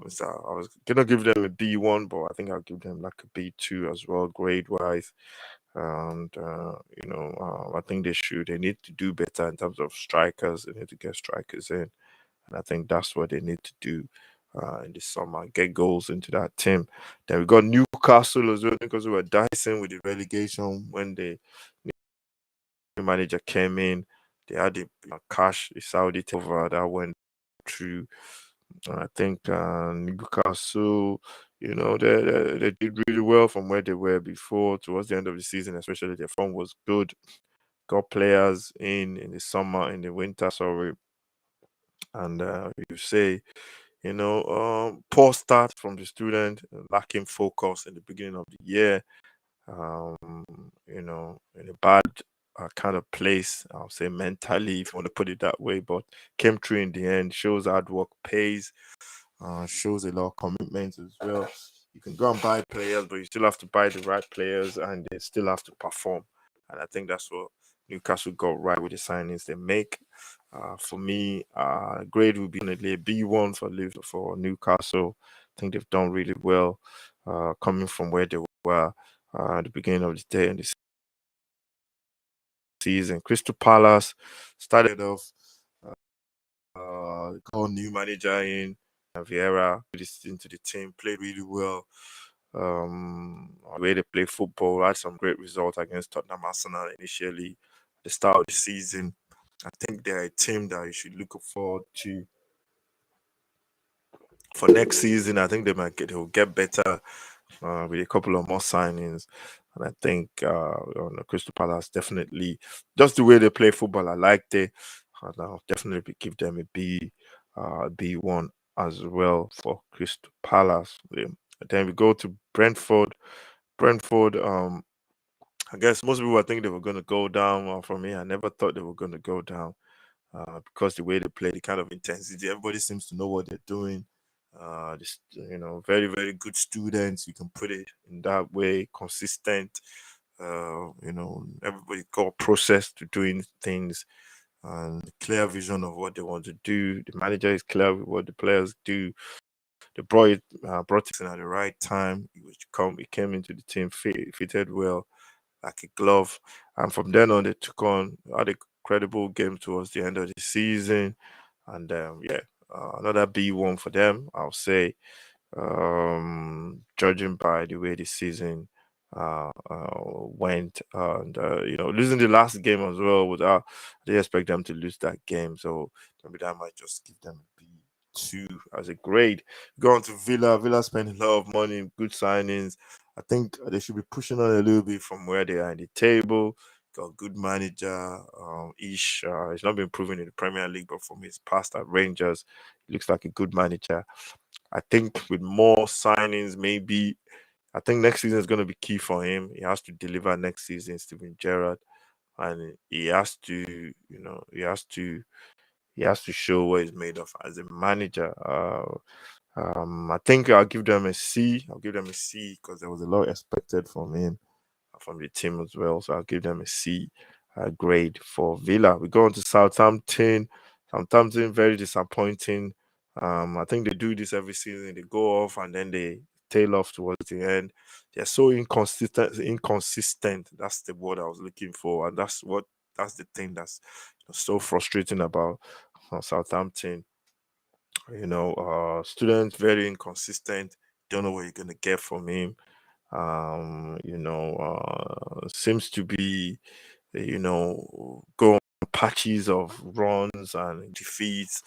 was gonna give them a B1, but I think I'll give them like a B2 as well, grade wise. And I think they need to do better in terms of strikers. They need to get strikers in, and I think that's what they need to do in the summer, get goals into that team. Then we got Newcastle as well, because we were dicing with the relegation when the new manager came in. They had the cash, the Saudi takeover that went through. And I think Newcastle, they did really well from where they were before towards the end of the season, especially their form was good. Got players in the summer, in the winter, sorry. And you say, poor start from the student, lacking focus in the beginning of the year, in a bad kind of place, I'll say mentally, if you want to put it that way, but came through in the end, shows hard work pays, shows a lot of commitment as well. You can go and buy players, but you still have to buy the right players and they still have to perform. And I think that's what Newcastle got right with the signings they make. For me, grade would be definitely a B1 for Newcastle. I think they've done really well, coming from where they were at the beginning of the day and the season. Crystal Palace started off, got new manager in Vieira, into the team, played really well. The way they play football, had some great results against Tottenham Arsenal initially at the start of the season. I think they're a team that you should look forward to for next season. I think they'll get better with a couple of more signings. And I think Crystal Palace definitely, just the way they play football, I liked it. And I'll definitely give them a B1 as well for Crystal Palace. Then we go to Brentford. Brentford, I guess most people, I think they were going to go down. For me, I never thought they were going to go down because the way they play, the kind of intensity, everybody seems to know what they're doing. Very, very good students. You can put it in that way, consistent. Everybody got a process to doing things and clear vision of what they want to do. The manager is clear with what the players do. They brought it in at the right time. He came into the team fitted well like a glove. And from then on, they took on, had a credible game towards the end of the season. And another B1 for them, I'll say, judging by the way the season went. And, losing the last game as well, I didn't expect them to lose that game. So maybe that might just give them a B2 as a grade. Going to Villa. Villa spent a lot of money, good signings. I think they should be pushing on a little bit from where they are in the table. Got a good manager, Ish. He's not been proven in the Premier League, but from his past at Rangers, he looks like a good manager. I think with more signings, maybe I think next season is going to be key for him. He has to deliver next season, Steven Gerrard, and he has to, he has to show what he's made of as a manager. I think I'll give them a C. I'll give them a C because there was a lot expected from him, from the team as well. So I'll give them a C grade for Villa. We go on to Southampton. Southampton, very disappointing. I think they do this every season. They go off and then they tail off towards the end. They're so inconsistent. Inconsistent. That's the word I was looking for, and that's the thing that's so frustrating about Southampton. Students very inconsistent. Don't know what you're gonna get from him. Seems to be, go on patches of runs and defeats.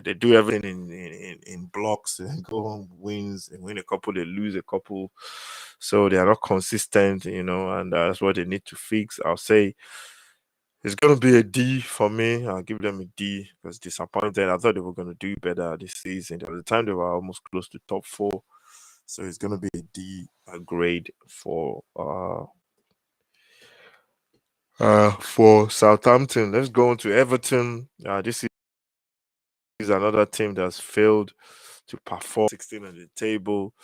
They do everything in blocks. They go on wins. They win a couple, they lose a couple. So they are not consistent, and that's what they need to fix. I'll say It's gonna be a D for me. I'll give them a D because disappointed. I thought they were gonna do better this season. There was a time they were almost close to top four. So it's gonna be a D grade for Southampton. Let's go on to Everton. This is another team that's failed to perform 16 on the table.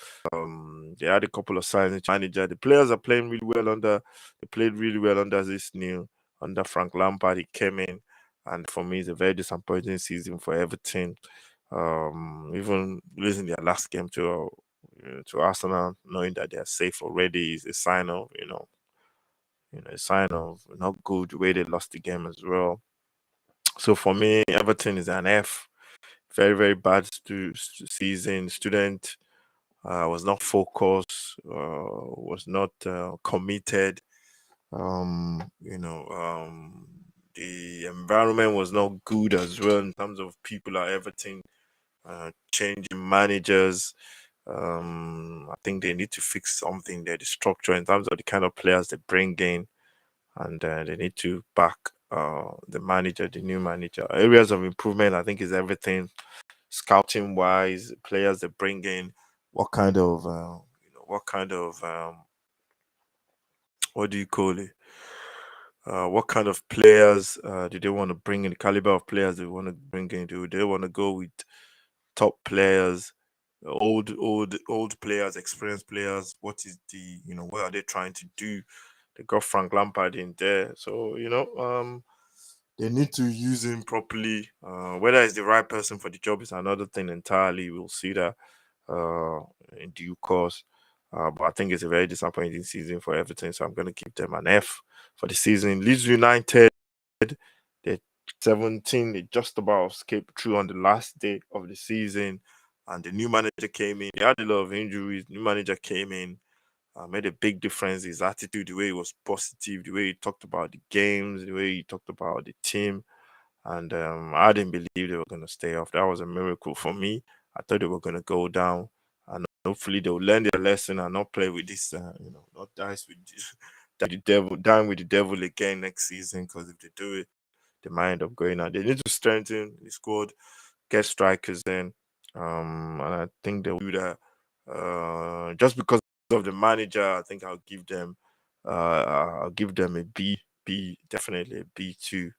They had a couple of signings. Manager, the players are playing really well under. They played really well under this new under Frank Lampard. He came in, and for me, it's a very disappointing season for Everton. Even losing their last game to Arsenal, knowing that they are safe already, is a sign of a sign of not good the way they lost the game as well. So for me, Everton is an F. Very, very bad season. Student was not focused, was not committed. The environment was not good as well in terms of people at Everton, changing managers. I think they need to fix something there, the structure in terms of the kind of players they bring in, and they need to back the manager, the new manager. Areas of improvement, I think, is everything scouting wise, players they bring in, what kind of what do you call it? What kind of players do they want to bring in? The caliber of players they want to bring in? Do they want to go with top players, old players, experienced players? What is the what are they trying to do? They got Frank Lampard in there, so they need to use him properly. Whether it's the right person for the job is another thing entirely. We'll see that uh, in due course. But I think it's a very disappointing season for Everton, so I'm going to give them an F for the season. Leeds United, they're 17. They just about escaped through on the last day of the season, and the new manager came in. They had a lot of injuries. New manager came in, made a big difference. His attitude, the way he was positive, the way he talked about the games, the way he talked about the team, and I didn't believe they were going to stay off. That was a miracle for me. I thought they were going to go down, and hopefully they'll learn their lesson and not play with this, not dice with the devil, dine with the devil again next season. Because if they do it, they might end up going out. They need to strengthen the squad, get strikers in, and I think they'll do that. Just because of the manager, I think I'll give them a B, definitely a B2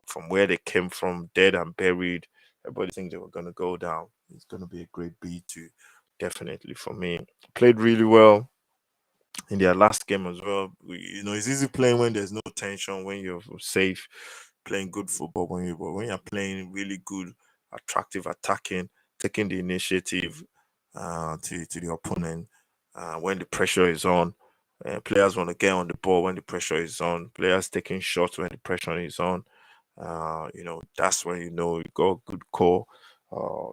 from where they came from, dead and buried. Everybody thinks they were going to go down. It's going to be a great B2, definitely for me. Played really well in their last game as well. It's easy playing when there's no tension, when you're safe, playing good football. When you're playing really good, attractive, attacking, taking the initiative to the opponent when the pressure is on. Players want to get on the ball when the pressure is on. Players taking shots when the pressure is on. That's when you got a good core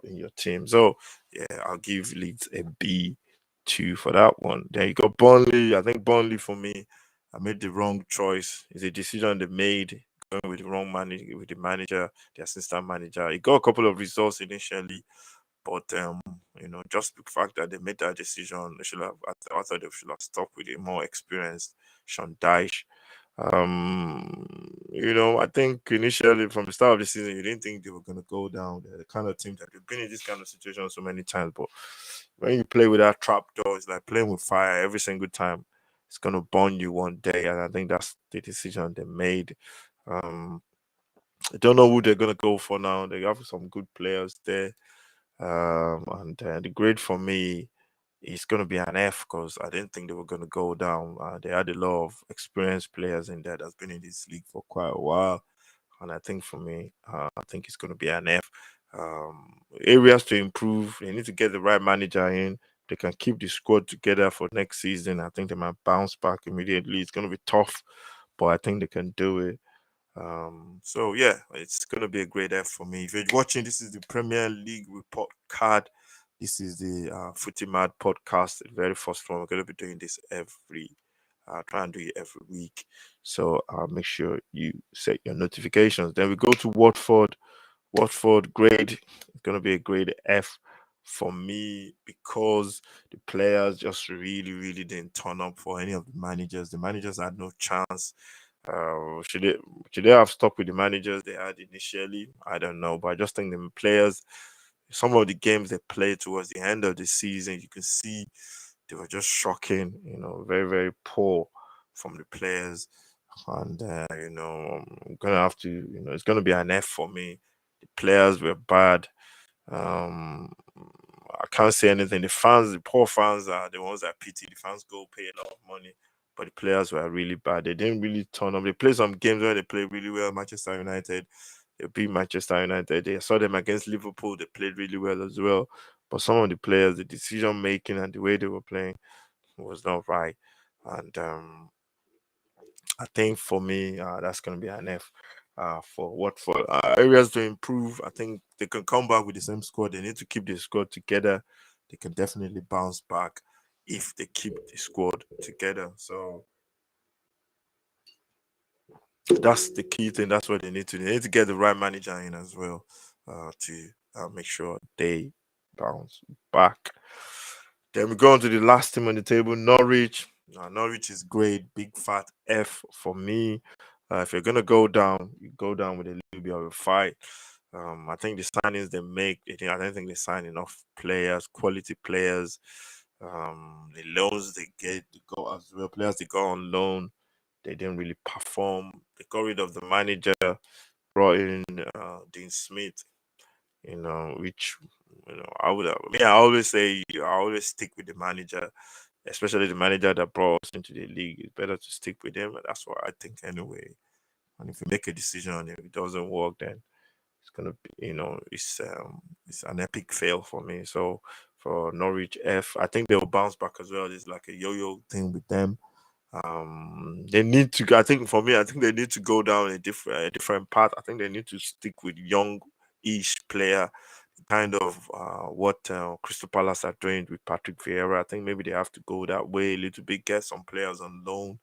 in your team. So yeah, I'll give Leeds a B2 for that one. Then you got Burnley. I think Burnley for me, I made the wrong choice. It's a decision they made going with the wrong manager, with the manager, the assistant manager. He got a couple of results initially, but just the fact that they made that decision, they should have. I thought they should have stuck with a more experienced Sean Dyche. I think initially from the start of the season, you didn't think they were going to go down. They're the kind of team that they've been in this kind of situation so many times. But when you play with that trap door, it's like playing with fire every single time. It's going to burn you one day. And I think that's the decision they made. Um, I don't know who they're going to go for now. They have some good players there. And the grade for me is going to be an F because I didn't think they were going to go down. They had a lot of experienced players in there that's been in this league for quite a while. And I think for me, I think it's going to be an F. Areas to improve. They need to get the right manager in. They can keep the squad together for next season. I think they might bounce back immediately. It's going to be tough, but I think they can do it. So yeah, it's gonna be a great F for me. If you're watching, this is the Premier League report card. This is the Footy Mad podcast, the very first one. We're gonna be doing this try and do it every week. So make sure you set your notifications. Then we go to Watford. Watford grade is gonna be a grade F for me because the players just really, really didn't turn up for any of the managers. The managers had no chance. Should they have stuck with the managers they had initially? I don't know, but I just think the players, some of the games they played towards the end of the season, you can see they were just shocking. Very very poor from the players, and I'm gonna have to. It's gonna be an F for me. The players were bad. Um, I can't say anything. The poor fans are the ones that pity. The fans go pay a lot of money, but the players were really bad. They didn't really turn up. They played some games where they played really well. Manchester United, they beat Manchester United. They saw them against Liverpool. They played really well as well. But some of the players, the decision making and the way they were playing was not right. And I think for me, that's going to be an F. For what for areas to improve, I think they can come back with the same squad. They need to keep the squad together. They can definitely bounce back if they keep the squad together. So that's the key thing. That's what they need to. They need to get the right manager in as well to make sure they bounce back. Then we go on to the last team on the table, Norwich. Norwich is great, big fat F for me. If you're gonna go down, you go down with a little bit of a fight. I think the signings they make, I don't think they sign enough players, quality players. The loans they get, they go as well. Players they go on loan, they didn't really perform. They got rid of the manager, brought in Dean Smith. Which I would have. I always say I always stick with the manager, especially the manager that brought us into the league. It's better to stick with him, and that's what I think anyway. And if you make a decision and if it doesn't work, then it's gonna be, it's an epic fail for me. So for Norwich F, I think they'll bounce back as well. It's like a yo-yo thing with them. They need to. I think for me, I think they need to go down a different path. I think they need to stick with young-ish player, kind of what Crystal Palace are doing with Patrick Vieira. I think maybe they have to go that way a little bit, get some players on loan,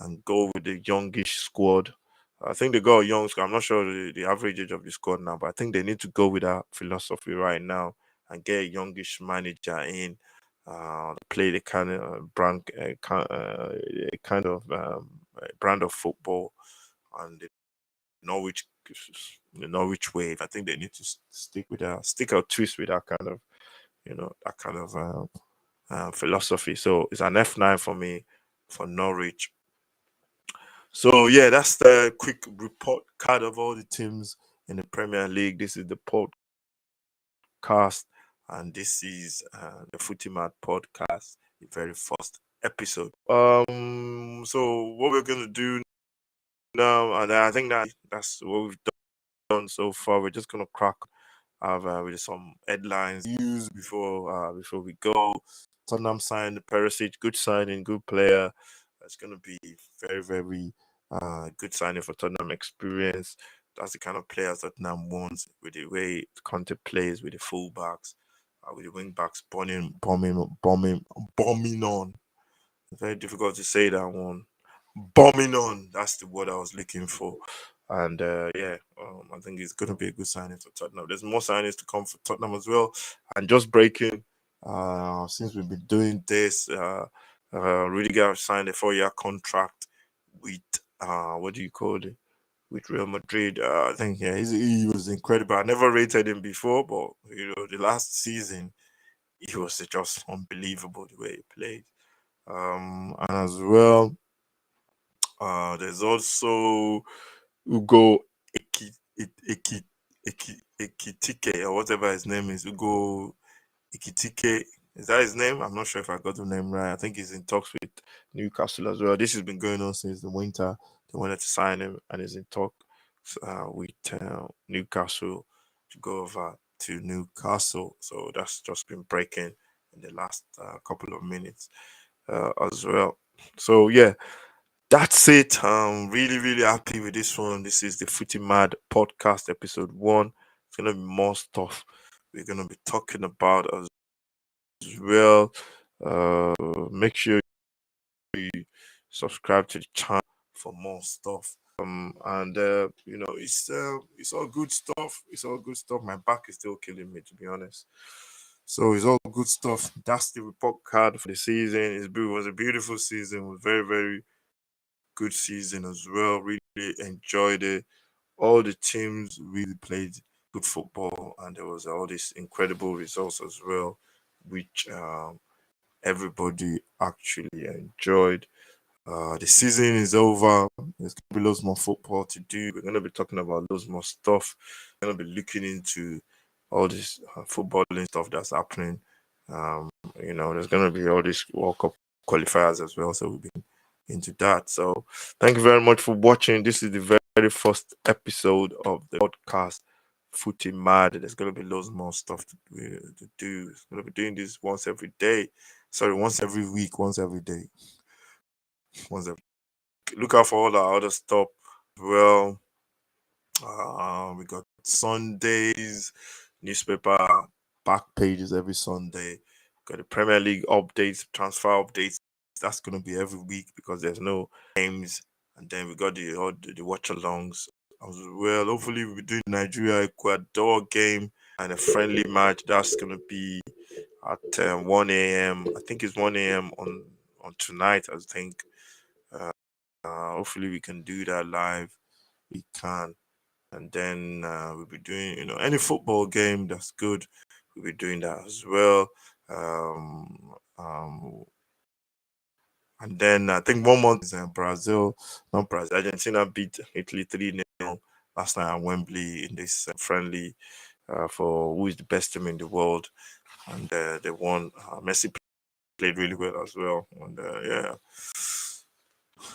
and go with the youngish squad. I think they got a young squad. I'm not sure the average age of the squad now, but I think they need to go with that philosophy right now and get a youngish manager in, play the kind of kind of brand of football and Norwich the Norwich wave. I think they need to stick with that, stick or twist with that kind of philosophy. So it's an F9 for me for Norwich. So yeah, that's the quick report card of all the teams in the Premier League. This is the podcast, and this is the Footy Mad podcast, the very first episode. So what we're gonna do now, and I think that's what we've done so far. We're just gonna crack with some headlines news before we go. Tottenham signed Perisic, good signing, good player. That's gonna be very very good signing for Tottenham experience. That's the kind of players that Tottenham wants with the way Conte plays with the fullbacks, with the wing backs bombing on. Very difficult to say that one. Bombing on. That's the word I was looking for. And I think it's going to be a good signing for Tottenham. There's more signings to come for Tottenham as well. And just breaking, since we've been doing this, Rudiger signed a 4-year contract with, what do you call it? With Real Madrid. I think, yeah, he was incredible. I never rated him before, but, the last season, he was just unbelievable the way he played. And as well, there's also Ugo Ekitike or whatever his name is. Ugo Ekitike. Is that his name? I'm not sure if I got the name right. I think he's in talks with Newcastle as well. This has been going on since the winter. They wanted to sign him and he's in talks with Newcastle to go over to Newcastle. So that's just been breaking in the last couple of minutes as well. So yeah, that's it. I'm really, really happy with this one. This is the Footy Mad podcast, episode 1. It's gonna be more stuff we're gonna be talking about as well. Make sure you subscribe to the channel for more stuff. And it's all good stuff. It's all good stuff. My back is still killing me, to be honest. So it's all good stuff. That's the report card for the season. It was a beautiful season. It was very, very good season as well. Really enjoyed it. All the teams really played good football, and there was all these incredible results as well, which everybody actually enjoyed. The season is over. There's gonna be loads more football to do. We're gonna be talking about loads more stuff. We're gonna be looking into all this footballing stuff that's happening. There's gonna be all these World Cup qualifiers as well. So we've been into that. So thank you very much for watching. This is the very first episode of the podcast Footy Mad. There's gonna be loads more stuff to do. We're gonna be doing this once every day. Sorry, once every week, once every day. Once every Look out for all our other stuff. Well, we got Sundays, newspaper back pages every Sunday. Got the Premier League updates, transfer updates. That's gonna be every week because there's no games. And then we got the watch alongs as well. Hopefully we'll be doing Nigeria Ecuador game and a friendly match. That's gonna be at 1 a.m. I think it's 1 a.m. on tonight. I think. Hopefully we can do that live. We can, and then we'll be doing any football game that's good. We'll be doing that as well. Um, um, and then I think 1 month is Brazil, not Brazil. Argentina beat Italy 3-0 last night at Wembley in this friendly for who is the best team in the world, and they won. Messi played really well as well, and yeah.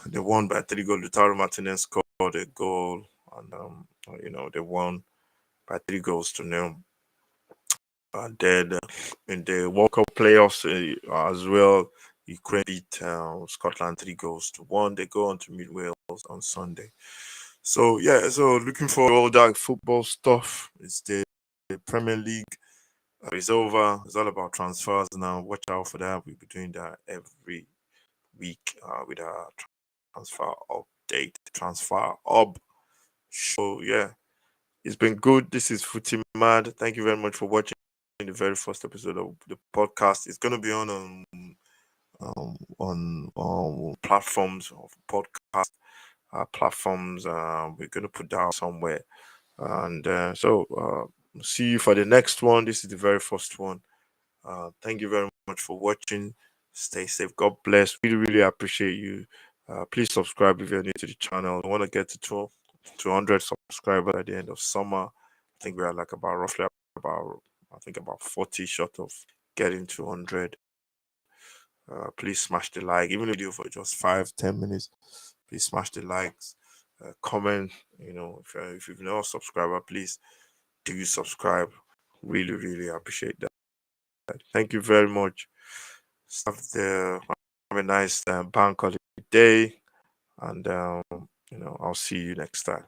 They won by 3 goals. Lautaro Martinez scored a goal, and they won by 3 goals to 0. And then in the World Cup playoffs as well, Ukraine beat Scotland 3 goals to 1. They go on to meet Wales on Sunday. So yeah, so looking for all that football stuff. It's the Premier League is over. It's all about transfers now. Watch out for that. We'll be doing that every week with our transfer update, transfer up. So yeah, it's been good. This is Footy Mad. Thank you very much for watching the very first episode of the podcast. It's gonna be on platforms of podcast platforms. We're gonna put down somewhere, and see you for the next one. This is the very first one. Thank you very much for watching. Stay safe. God bless. Really, really appreciate you. Please subscribe if you're new to the channel. I want to get to 200 subscribers at the end of summer. I think we are like roughly about 40 short of getting 200. Please smash the like, even if you do for just 5-10 minutes. Please smash the likes, comment. If you've not subscribed, please do subscribe. Really, really appreciate that. Thank you very much. Have a nice bank holiday, and I'll see you next time.